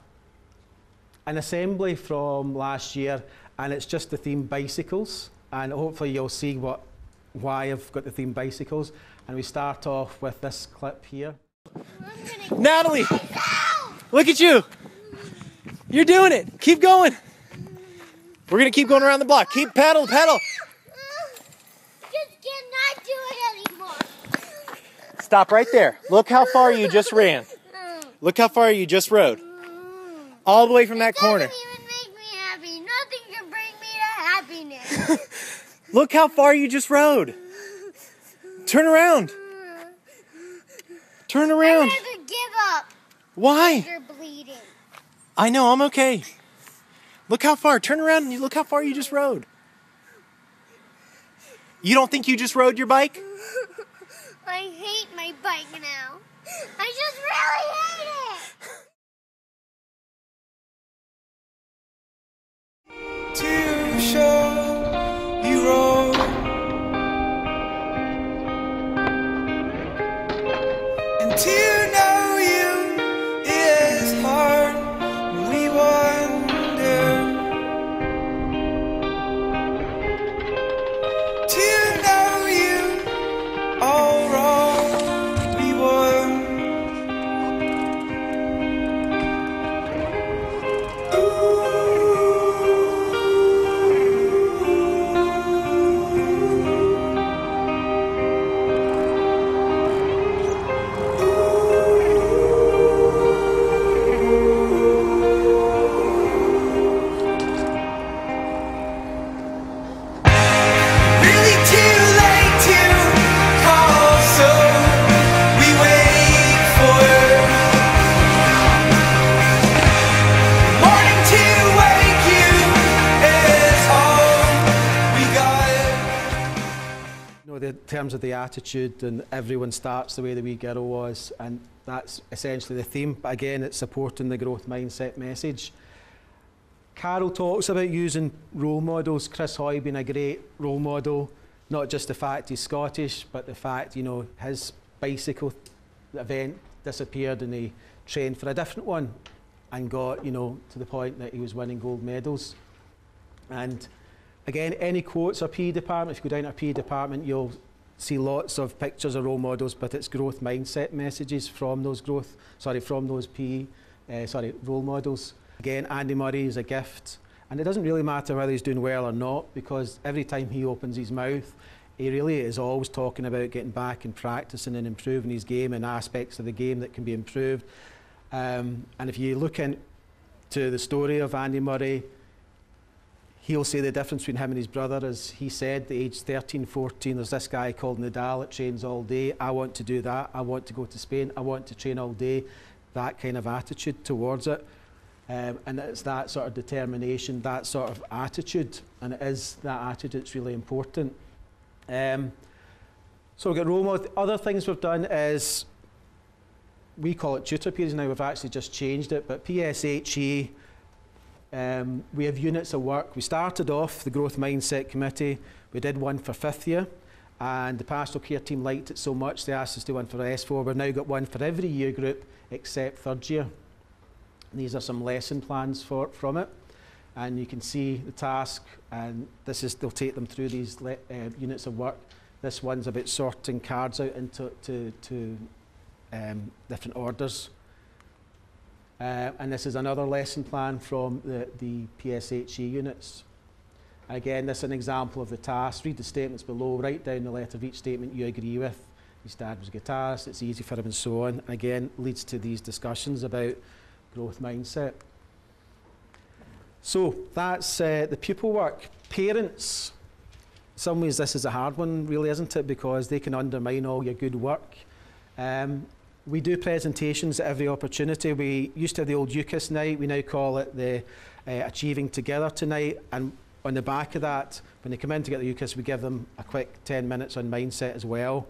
assembly from last year, and it's just the theme bicycles, and hopefully you'll see why I've got the theme bicycles. And we start off with this clip here. Natalie, look at you. You're doing it. Keep going. We're going to keep going around the block. Keep pedal. Just cannot do it anymore. Stop right there. Look how far you just ran. Look how far you just rode. All the way from that corner. It doesn't even make me happy. Nothing can bring me to happiness. Look how far you just rode. Turn around. Turn around. I'd rather give up. Why? You're bleeding. I know, I'm okay. Look how far. Turn around and look how far you just rode. You don't think you just rode your bike? I hate my bike now. I just really hate it. To show you wrong, and to know you is hard when we wonder. To know you all wrong, we won. Ooh. terms of the attitude, and everyone starts the way the wee girl was, and that's essentially the theme. But again, it's supporting the growth mindset message. Carol talks about using role models. Chris Hoy being a great role model, not just the fact he's Scottish, but the fact, you know, his bicycle event disappeared and he trained for a different one and got, you know, to the point that he was winning gold medals. And again, any quotes or PE department, if you go down to a PE department, you'll see lots of pictures of role models, but it's growth mindset messages from those role models. Again, Andy Murray is a gift, and it doesn't really matter whether he's doing well or not, because every time he opens his mouth, he really is always talking about getting back and practicing and improving his game and aspects of the game that can be improved. And if you look into the story of Andy Murray, he'll say the difference between him and his brother is, he said at age 13, 14, there's this guy called Nadal that trains all day. I want to do that. I want to go to Spain. I want to train all day. That kind of attitude towards it. And it's that sort of determination, that sort of attitude, and it is that attitude that's really important. So we've got role models. Other things we've done is, we call it tutor periods now, we've actually just changed it, but PSHE, we have units of work. We started off the Growth Mindset Committee, we did one for 5th year, and the pastoral care team liked it so much they asked us to do one for S4. We've now got one for every year group except 3rd year. These are some lesson plans from it, and you can see the task, and this is, they'll take them through these units of work. This one's about sorting cards out into different orders. And this is another lesson plan from the PSHE units. Again, this is an example of the task. Read the statements below, write down the letter of each statement you agree with. His dad was a guitarist, it's easy for him, and so on. Again, leads to these discussions about growth mindset. So that's the pupil work. Parents, in some ways this is a hard one really, isn't it? Because they can undermine all your good work. We do presentations at every opportunity. We used to have the old UCAS night, we now call it the Achieving Together tonight, and on the back of that, when they come in to get the UCAS, we give them a quick 10 minutes on mindset as well.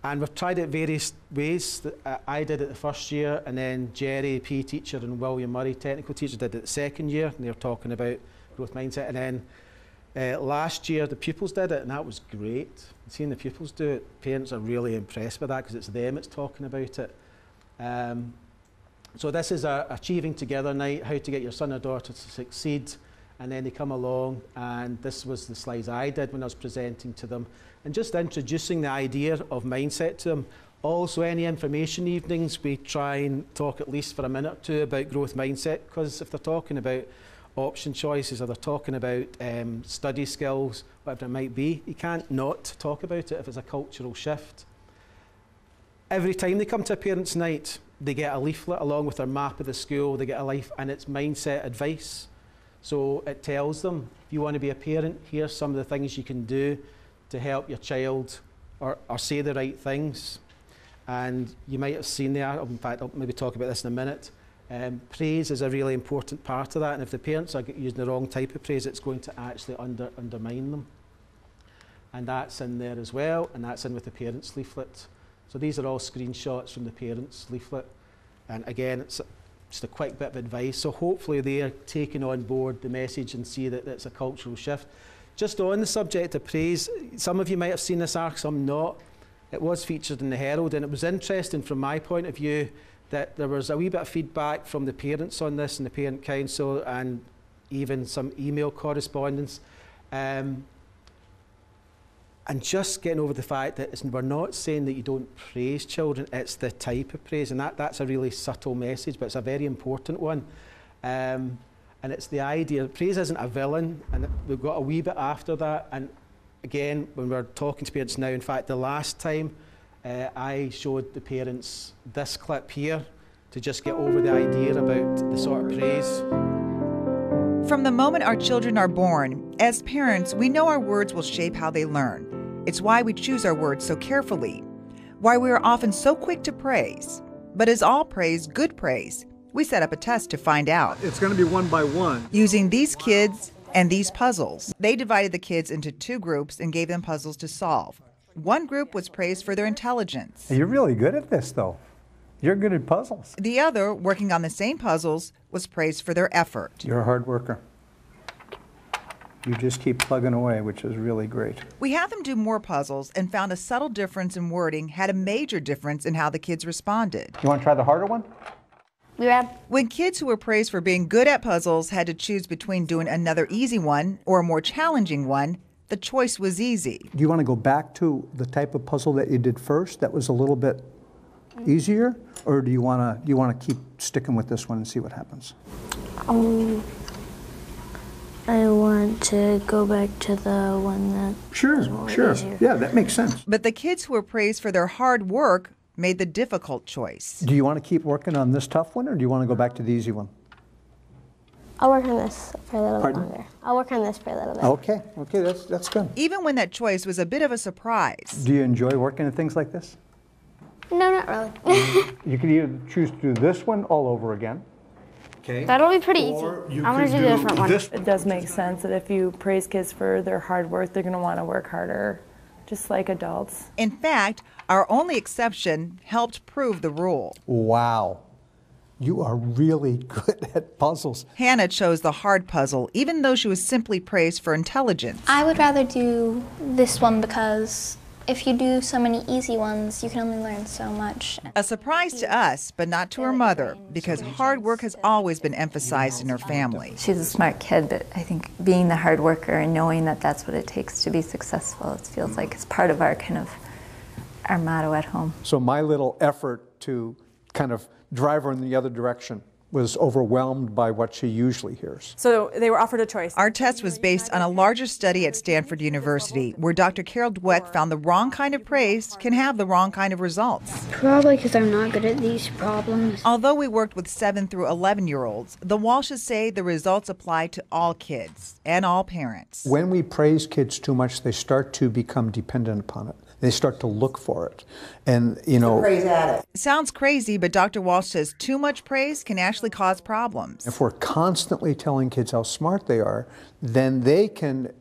And we've tried it various ways. I did it the 1st year, and then Jerry, PE teacher, and William Murray, technical teacher, did it the 2nd year, and they were talking about growth mindset. And then last year, the pupils did it, and that was great. Seeing the pupils do it, parents are really impressed by that, because it's them that's talking about it. So this is our Achieving Together night, how to get your son or daughter to succeed. And then they come along, and this was the slides I did when I was presenting to them, and just introducing the idea of mindset to them. Also, any information evenings, we try and talk at least for a minute or two about growth mindset, because if they're talking about option choices or they're talking about study skills, whatever it might be, you can't not talk about it if it's a cultural shift. Every time they come to a parents' night, they get a leaflet along with their map of the school, they get a life, and it's mindset advice. So it tells them, if you want to be a parent, here's some of the things you can do to help your child or say the right things. And you might have seen there, in fact I'll maybe talk about this in a minute, praise is a really important part of that, and if the parents are using the wrong type of praise, it's going to actually undermine them. And that's in there as well, and that's in with the parents' leaflet. So these are all screenshots from the parents' leaflet, and again, it's just a quick bit of advice. So hopefully they're taking on board the message and see that it's a cultural shift. Just on the subject of praise, some of you might have seen this arc, some not. It was featured in the Herald, and it was interesting from my point of view that there was a wee bit of feedback from the parents on this and the Parent Council, and even some email correspondence. And just getting over the fact that we're not saying that you don't praise children, it's the type of praise, and that's a really subtle message, but it's a very important one. And it's the idea, praise isn't a villain, and we've got a wee bit after that. And again, when we're talking to parents now, in fact, the last time I showed the parents this clip here to just get over the idea about the sort of praise. From the moment our children are born, as parents, we know our words will shape how they learn. It's why we choose our words so carefully, why we are often so quick to praise. But is all praise good praise? We set up a test to find out. It's going to be one by one. Using these kids and these puzzles. They divided the kids into 2 groups and gave them puzzles to solve. One group was praised for their intelligence. You're really good at this, though. You're good at puzzles. The other, working on the same puzzles, was praised for their effort. You're a hard worker. You just keep plugging away, which is really great. We had them do more puzzles and found a subtle difference in wording had a major difference in how the kids responded. You want to try the harder one? Yeah. When kids who were praised for being good at puzzles had to choose between doing another easy one or a more challenging one, the choice was easy. Do you want to go back to the type of puzzle that you did first that was a little bit easier? Or do you want to keep sticking with this one and see what happens? I want to go back to the one that Sure. easier. Yeah, that makes sense. But the kids who were praised for their hard work made the difficult choice. Do you want to keep working on this tough one, or do you want to go back to the easy one? I'll work on this for a little Pardon? bit longer. I'll work on this for a little bit. Okay, that's good. Even when that choice was a bit of a surprise. Do you enjoy working at things like this? No, not really. You could either choose to do this one all over again. Okay. That'll be pretty easy. I'm going to do a different one. It does make sense that if you praise kids for their hard work, they're going to want to work harder, just like adults. In fact, our only exception helped prove the rule. Wow. You are really good at puzzles. Hannah chose the hard puzzle, even though she was simply praised for intelligence. I would rather do this one because if you do so many easy ones, you can only learn so much. A surprise to us, but not to her mother, because hard work has always been emphasized in her family. She's a smart kid, but I think being the hard worker and knowing that that's what it takes to be successful, it feels like it's part of our our motto at home. So my little effort to kind of drive her in the other direction was overwhelmed by what she usually hears. So they were offered a choice. Our test was based on a larger study at Stanford University, where Dr. Carol Dweck found the wrong kind of praise can have the wrong kind of results. Probably because I'm not good at these problems. Although we worked with 7 through 11-year-olds, the Walshes say the results apply to all kids and all parents. When we praise kids too much, they start to become dependent upon it. They start to look for it. And, you know, Praise at it. Sounds crazy, but Dr. Walsh says too much praise can actually cause problems. if we're constantly telling kids how smart they are, then they can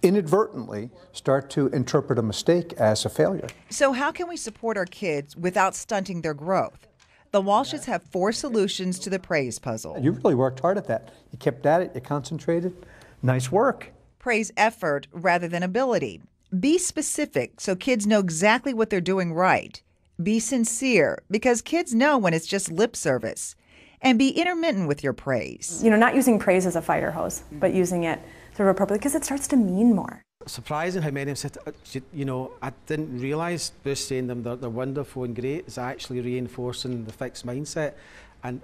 inadvertently start to interpret a mistake as a failure. So how can we support our kids without stunting their growth? The Walshes have 4 solutions to the praise puzzle. You really worked hard at that. You kept at it, you concentrated. Nice work. Praise effort rather than ability. Be specific so kids know exactly what they're doing right. Be sincere because kids know when it's just lip service. And be intermittent with your praise. You know, not using praise as a fire hose, but using it sort of appropriately because it starts to mean more. Surprising how many of them said, you know, I didn't realise just saying them they're wonderful and great is actually reinforcing the fixed mindset. And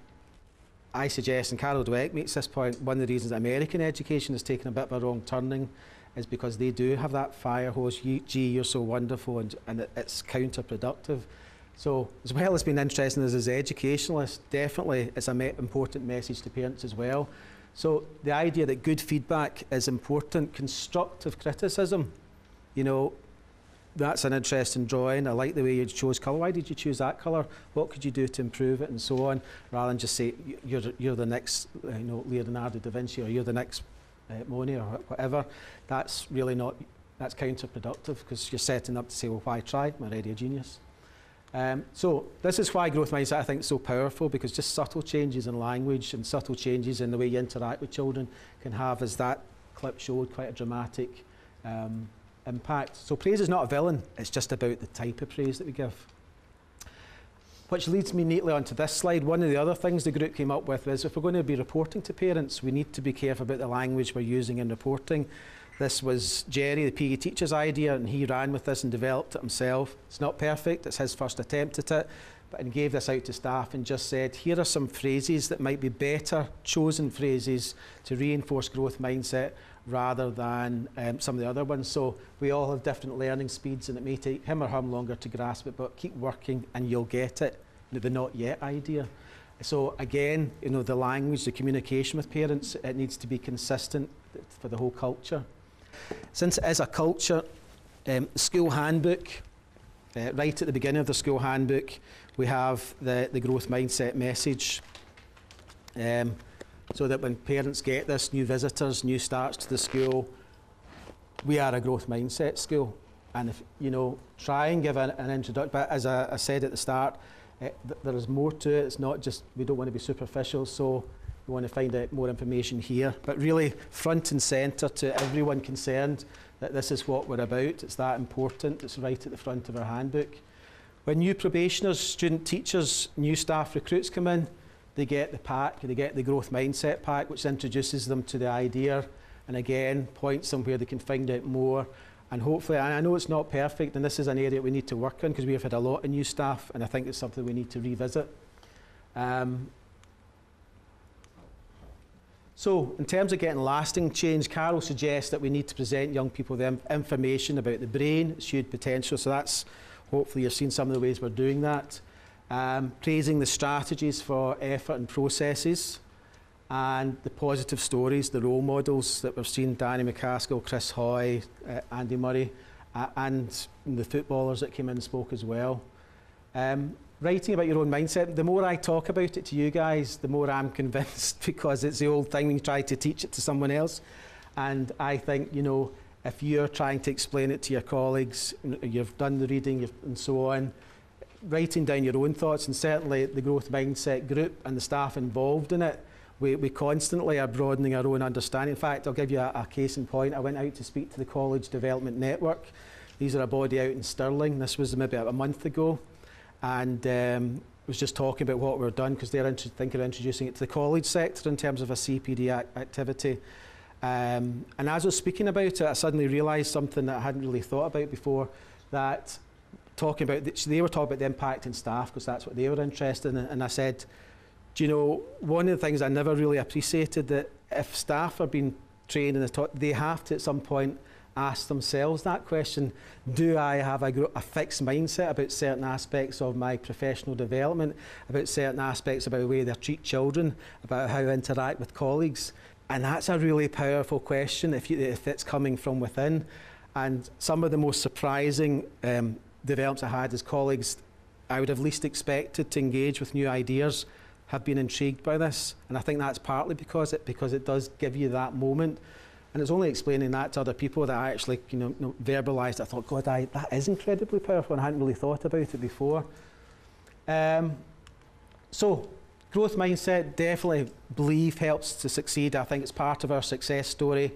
I suggest, and Carol Dweck makes this point, one of the reasons American education has taken a bit of a wrong turning is because they do have that fire hose, gee, you're so wonderful, and it's counterproductive. So as well as being interesting as educationalists, definitely it's an important message to parents as well. So the idea that good feedback is important, constructive criticism, you know, that's an interesting drawing. I like the way you chose colour. Why did you choose that colour? What could you do to improve it, and so on, rather than just say you're the next, you know, Leonardo da Vinci, or you're the next Monet, or whatever. That's really not. That's counterproductive because you're setting up to say, well, why try? I'm already a genius. So this is why growth mindset I think is so powerful, because just subtle changes in language and subtle changes in the way you interact with children can have, as that clip showed, quite a dramatic impact. So praise is not a villain, it's just about the type of praise that we give. Which leads me neatly onto this slide. One of the other things the group came up with is if we're going to be reporting to parents, we need to be careful about the language we're using in reporting. This was Jerry, the PE teacher's idea, and he ran with this and developed it himself. It's not perfect, it's his first attempt at it, but he gave this out to staff and just said, here are some phrases that might be better chosen phrases to reinforce growth mindset rather than some of the other ones. So we all have different learning speeds, and it may take him or her longer to grasp it, but keep working and you'll get it. You know, the not yet idea. So again, you know, the language, the communication with parents, it needs to be consistent for the whole culture. Since it is a culture, school handbook, right at the beginning of the school handbook, we have the growth mindset message. So that when parents get this, new visitors, new starts to the school, we are a growth mindset school. And if, you know, try and give an introduction. But as I said at the start, there is more to it. It's not just, we don't want to be superficial, so we want to find out more information here. But really front and centre to everyone concerned that this is what we're about. It's that important. It's right at the front of our handbook. When new probationers, student teachers, new staff recruits come in, they get the pack, they get the growth mindset pack, which introduces them to the idea and again points them where they can find out more. And hopefully, and I know it's not perfect, and this is an area we need to work on because we have had a lot of new staff, and I think it's something we need to revisit. So, in terms of getting lasting change, Carol suggests that we need to present young people the information about the brain, its huge potential. So that's, hopefully you've seen some of the ways we're doing that. Praising the strategies for effort and processes, and the positive stories, the role models that we've seen, Danny McCaskill, Chris Hoy, Andy Murray, and the footballers that came in and spoke as well. Writing about your own mindset, the more I talk about it to you guys, the more I'm convinced, because it's the old thing when you try to teach it to someone else. And I think, you know, if you're trying to explain it to your colleagues, you've done the reading and so on, writing down your own thoughts, and certainly the growth mindset group and the staff involved in it, we constantly are broadening our own understanding. In fact, I'll give you a case in point. I went out to speak to the College Development Network. These are a body out in Stirling. This was maybe about a month ago. And was just talking about what we've done, because they're thinking of introducing it to the college sector in terms of a CPD activity. And as I was speaking about it, I suddenly realised something that I hadn't really thought about before, that talking about, they were talking about the impact in staff, because that's what they were interested in. And I said, do you know, one of the things I never really appreciated, that if staff are being trained and taught, they have to at some point ask themselves that question: do I have a fixed mindset about certain aspects of my professional development, about certain aspects about the way they treat children, about how I interact with colleagues? And that's a really powerful question if it's coming from within. And some of the most surprising developments I had as colleagues, I would have least expected to engage with new ideas, have been intrigued by this. And I think that's partly because it does give you that moment. And it's only explaining that to other people that I actually, you know, verbalised. I thought, God, that is incredibly powerful, and I hadn't really thought about it before. So, growth mindset, definitely believe helps to succeed. I think it's part of our success story,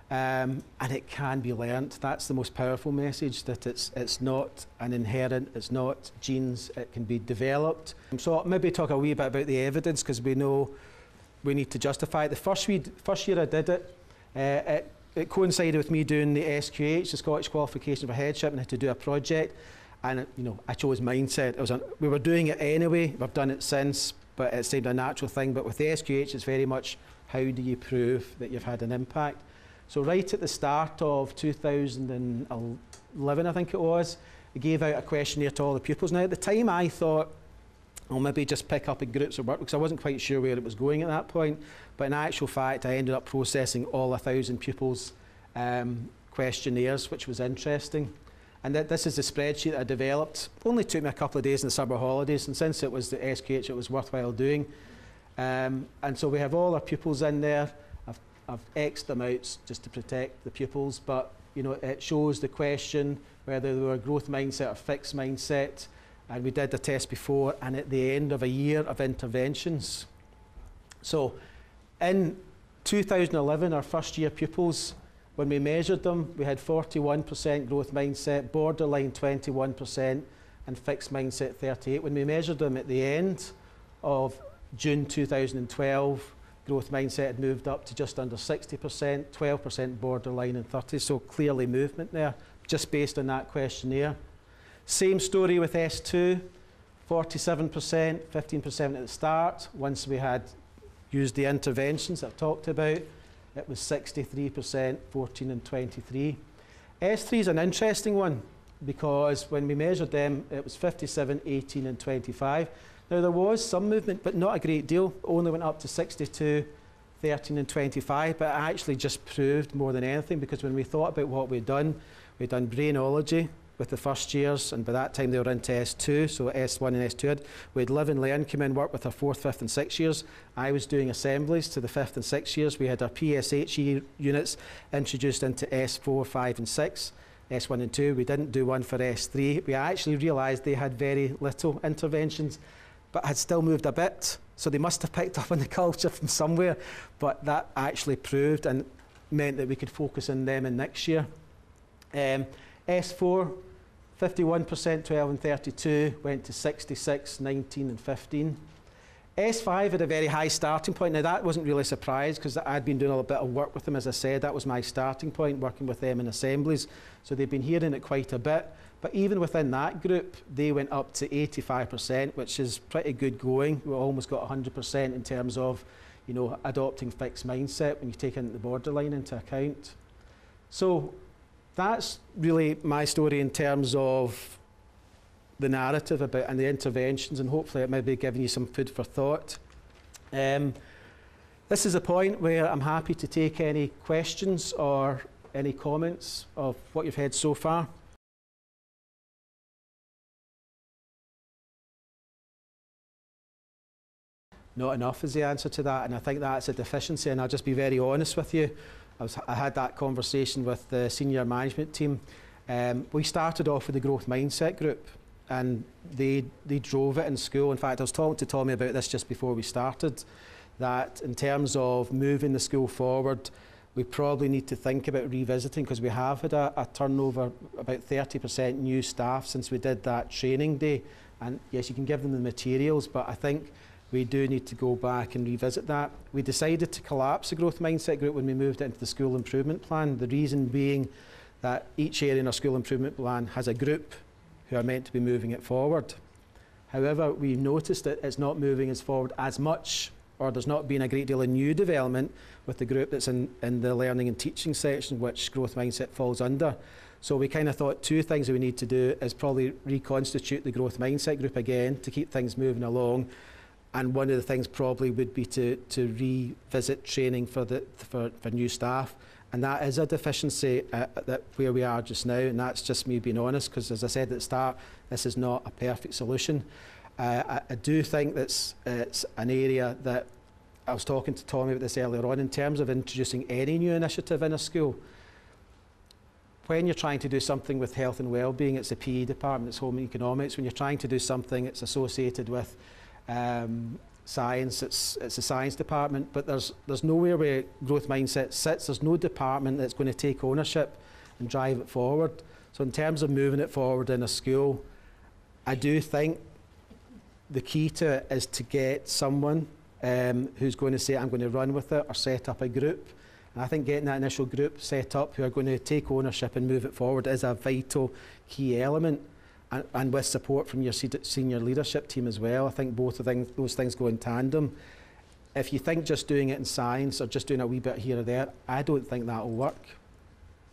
and it can be learnt. That's the most powerful message, that it's not an inherent, it's not genes, it can be developed. So I'll maybe talk a wee bit about the evidence, because we know we need to justify it. The first year I did it, it coincided with me doing the SQH, the Scottish Qualification for Headship, and I had to do a project. And you know, I chose mindset. We were doing it anyway. We've done it since, but it seemed a natural thing. But with the SQH, it's very much, how do you prove that you've had an impact? So right at the start of 2011, I think it was, I gave out a questionnaire to all the pupils. Now at the time, I thought, I'll maybe just pick up in groups of work, because I wasn't quite sure where it was going at that point. But in actual fact, I ended up processing all 1,000 pupils' questionnaires, which was interesting. And this is the spreadsheet that I developed. Only took me a couple of days in the summer holidays, and since it was the SQH, it was worthwhile doing. And so we have all our pupils in there. I've X'd them out just to protect the pupils, but you know, it shows the question whether they were a growth mindset or fixed mindset. And we did the test before and at the end of a year of interventions. So in 2011, our first year pupils, when we measured them, we had 41% growth mindset, borderline 21%, and fixed mindset 38%. When we measured them at the end of June 2012, growth mindset had moved up to just under 60%, 12% borderline, and 30%. So clearly movement there, just based on that questionnaire. Same story with S2, 47%, 15% at the start. Once we had used the interventions that I've talked about, it was 63%, 14 and 23. S3 is an interesting one, because when we measured them, it was 57, 18 and 25. Now there was some movement, but not a great deal. Only went up to 62, 13 and 25, but it actually just proved more than anything, because when we thought about what we'd done brainology with the first years, and by that time they were into S2, so S1 and S2. We had Live and Learn come in, work with our 4th, 5th and 6th years. I was doing assemblies to the 5th and 6th years. We had our PSHE units introduced into S4, 5 and 6. S1 and 2. We didn't do one for S3. We actually realised they had very little interventions, but had still moved a bit. So they must have picked up on the culture from somewhere, but that actually proved and meant that we could focus on them in next year. S4, 51%, 12 and 32, went to 66, 19 and 15. S5 had a very high starting point. Now that wasn't really a surprise because I'd been doing a little bit of work with them, as I said. That was my starting point, working with them in assemblies. So they've been hearing it quite a bit. But even within that group, they went up to 85%, which is pretty good going. We almost got 100% in terms of, you know, adopting fixed mindset when you take the borderline into account. So that's really my story in terms of the narrative about and the interventions, and hopefully it may be giving you some food for thought. This is a point where I'm happy to take any questions or any comments of what you've heard so far. Not enough is the answer to that, and I think that's a deficiency, and I'll just be very honest with you. I had that conversation with the senior management team. We started off with the growth mindset group, and they drove it in school. In fact, I was talking to Tommy about this just before we started, that in terms of moving the school forward, we probably need to think about revisiting, because we have had a turnover, about 30% new staff since we did that training day. And yes, you can give them the materials, but I think we do need to go back and revisit that. We decided to collapse the growth mindset group when we moved it into the school improvement plan. The reason being that each area in our school improvement plan has a group who are meant to be moving it forward. However, we've noticed that it's not moving us forward as much, or there's not been a great deal of new development with the group that's in the learning and teaching section, which growth mindset falls under. So we kind of thought two things that we need to do is probably reconstitute the growth mindset group again to keep things moving along. And one of the things probably would be to revisit training for new staff. And that is a deficiency where we are just now, and that's just me being honest, because as I said at the start, this is not a perfect solution. I do think it's an area that I was talking to Tommy about this earlier on, in terms of introducing any new initiative in a school. When you're trying to do something with health and well-being, it's a PE department, it's home economics. When you're trying to do something that's associated with science, it's a science department, but there's nowhere where growth mindset sits. There's no department that's going to take ownership and drive it forward. So in terms of moving it forward in a school, I do think the key to it is to get someone who's going to say, I'm going to run with it, or set up a group. And I think getting that initial group set up who are going to take ownership and move it forward is a vital key element. And with support from your senior leadership team as well. I think both of those things go in tandem. If you think just doing it in science or just doing a wee bit here or there, I don't think that will work,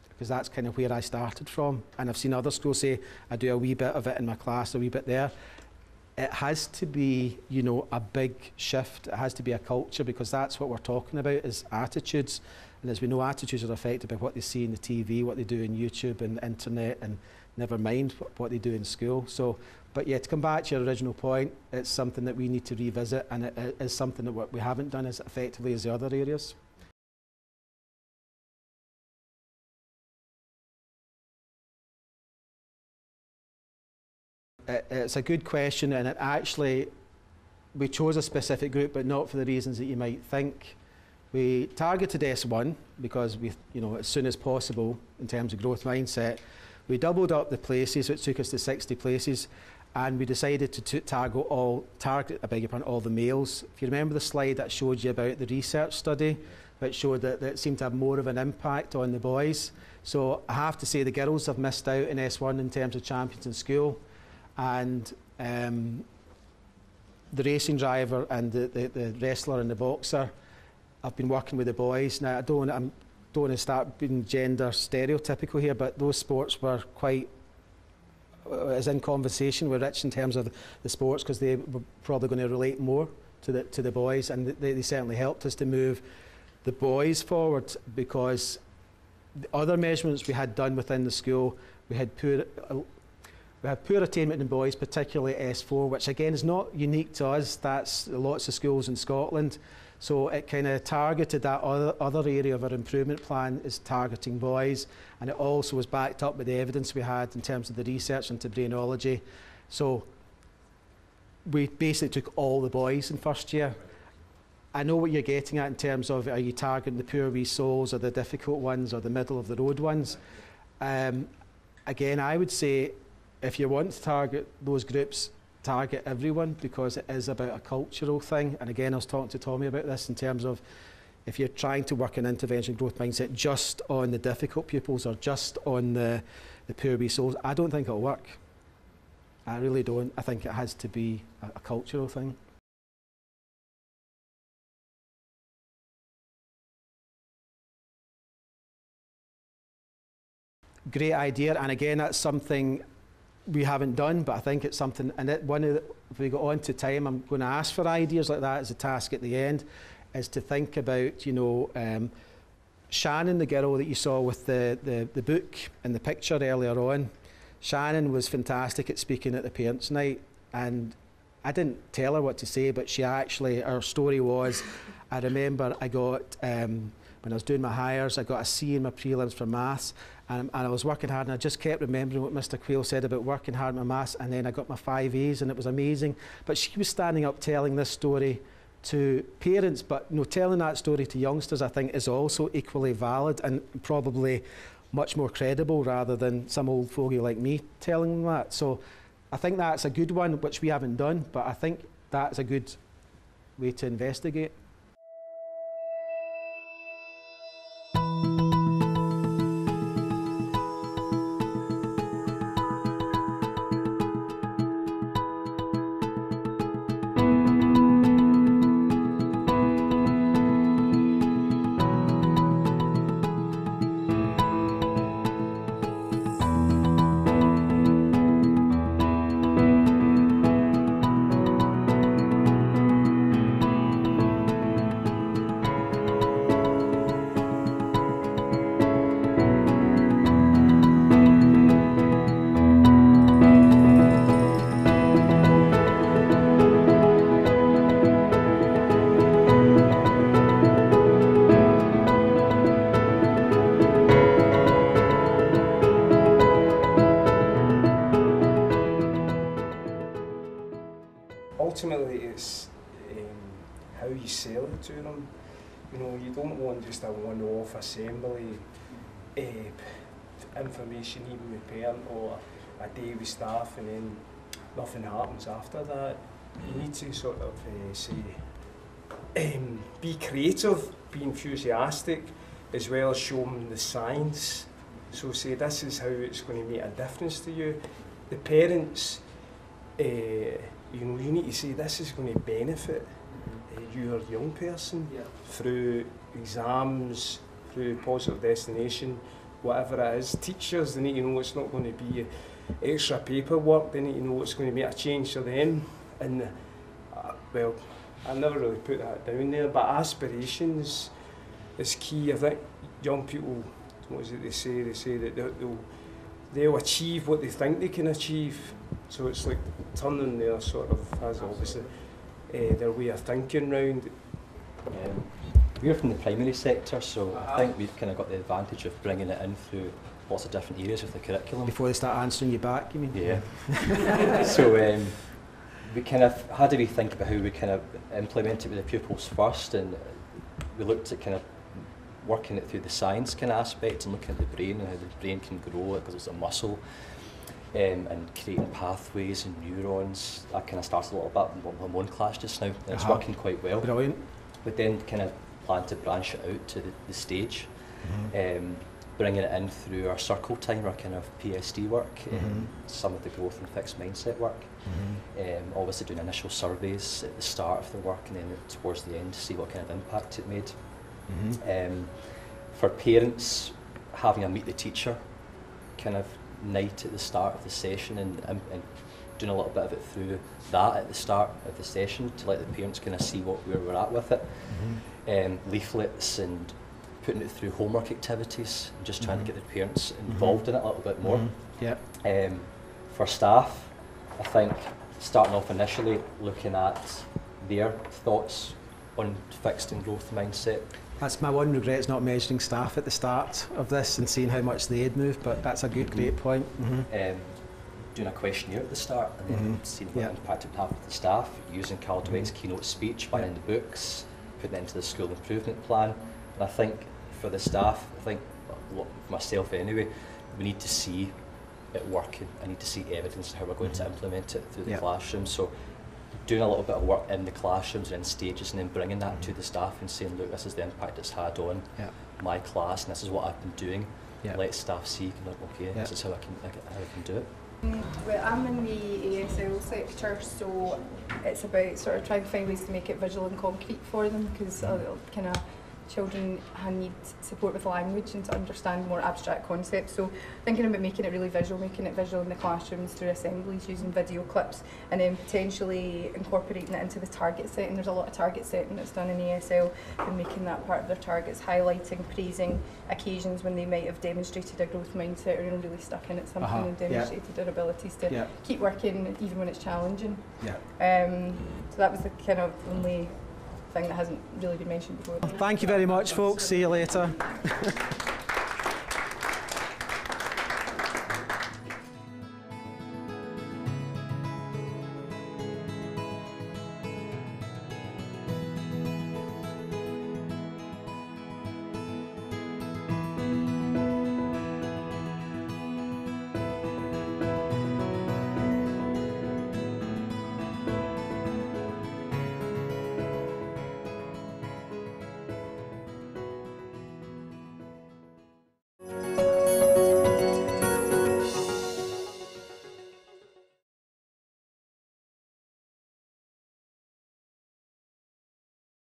because that's kind of where I started from. And I've seen other schools say, I do a wee bit of it in my class, a wee bit there. It has to be, you know, a big shift. It has to be a culture, because that's what we're talking about, is attitudes. And as we know, attitudes are affected by what they see in the TV, what they do in YouTube and internet, and never mind what they do in school. So, but yeah, to come back to your original point, it's something that we need to revisit, and it is something that we haven't done as effectively as the other areas. It's a good question, and it actually, we chose a specific group, but not for the reasons that you might think. We targeted S1 because we, you know, as soon as possible in terms of growth mindset. We doubled up the places, which took us to 60 places, and we decided to target all the males. If you remember the slide that showed you about the research study, which showed that it seemed to have more of an impact on the boys. So I have to say the girls have missed out in S1 in terms of champions in school, and the racing driver and the wrestler and the boxer, I've been working with the boys. Now I don't want to start being gender stereotypical here, but those sports were quite, as in conversation, were rich in terms of the sports, because they were probably going to relate more to the boys, and they certainly helped us to move the boys forward, because the other measurements we had done within the school, we had poor attainment in boys, particularly S4, which again is not unique to us. That's lots of schools in Scotland. So it kind of targeted that other area of our improvement plan is targeting boys, and it also was backed up with the evidence we had in terms of the research into brainology. So we basically took all the boys in first year. I know what you're getting at in terms of, are you targeting the poor wee souls or the difficult ones or the middle of the road ones? Again, I would say if you want to target those groups, target everyone, because it is about a cultural thing. And again, I was talking to Tommy about this in terms of if you're trying to work an intervention growth mindset just on the difficult pupils or just on the poor wee souls, I don't think it'll work. I really don't. I think it has to be a cultural thing. Great idea, and again, that's something we haven't done, but I think it's something, and if we go on to time, I'm going to ask for ideas like that as a task at the end, is to think about, you know, Shannon, the girl that you saw with the book and the picture earlier on. Shannon was fantastic at speaking at the parents' night, and I didn't tell her what to say, but she actually, her story was, I remember I got, when I was doing my hires, I got a C in my prelims for maths, and I was working hard, and I just kept remembering what Mr. Quail said about working hard in my maths, and then I got my 5 A's, and it was amazing. But she was standing up telling this story to parents, but you know, telling that story to youngsters, I think, is also equally valid and probably much more credible rather than some old fogey like me telling them that. So I think that's a good one, which we haven't done, but I think that's a good way to investigate. Ultimately, it's how you sell it to them. You know, you don't want just a one-off assembly information, even with parent, or a day with staff, and then nothing happens after that. You need to sort of be creative, be enthusiastic, as well as show them the science. So say, this is how it's going to make a difference to you. The parents, you know, you need to say this is going to benefit your young person through exams, through positive destination, whatever it is. Teachers, they need to know it's not going to be extra paperwork. They need to know it's going to make a change for them. And well, I never really put that down there, but aspirations is key. I think young people, what is it they say? They say that they'll achieve what they think they can achieve. So it's like turning their sort of, as obviously, their way of thinking round. We're from the primary sector, so I think we've kind of got the advantage of bringing it in through lots of different areas of the curriculum. Before they start answering you back, you mean? Yeah. So we kind of had to rethink about how we kind of implement it with the pupils first, and we looked at kind of working it through the science kind of aspect and looking at the brain and how the brain can grow because it's a muscle, and creating pathways and neurons. I kind of started a little bit in my own class just now, and it's working quite well. Brilliant. But then kind of plan to branch it out to the stage, bringing it in through our circle time, our kind of PSD work, some of the growth and fixed mindset work. Obviously doing initial surveys at the start of the work and then towards the end to see what kind of impact it made. For parents, having a meet the teacher kind of night at the start of the session, and doing a little bit of it through that at the start of the session to let the parents kind of see where we're at with it. Leaflets and putting it through homework activities and just trying to get the parents involved in it a little bit more. For staff, I think starting off initially looking at their thoughts on fixed and growth mindset. That's my one regret, is not measuring staff at the start of this and seeing how much they had moved, but that's a good, great point. Doing a questionnaire at the start and then seeing what impact it would have with the staff, using Caldwell's keynote speech, buying the books, putting it into the school improvement plan. And I think for the staff, I think, well, myself anyway, we need to see it working. I need to see evidence of how we're going to implement it through the classroom. So doing a little bit of work in the classrooms and in stages, and then bringing that to the staff and saying, look, this is the impact it's had on my class, and this is what I've been doing. Let staff see, okay, this is how I can do it. Well, I'm in the ASL sector, so it's about sort of trying to find ways to make it visual and concrete for them, because kind of children need support with language and to understand more abstract concepts. So thinking about making it really visual, making it visual in the classrooms through assemblies, using video clips, and then potentially incorporating it into the target setting. There's a lot of target setting that's done in ASL, and making that part of their targets, highlighting, praising occasions when they might have demonstrated a growth mindset or really stuck in at something and demonstrated their abilities to keep working even when it's challenging. So that was the kind of only thing that hasn't really been mentioned before. Thank you very much, folks. See you later.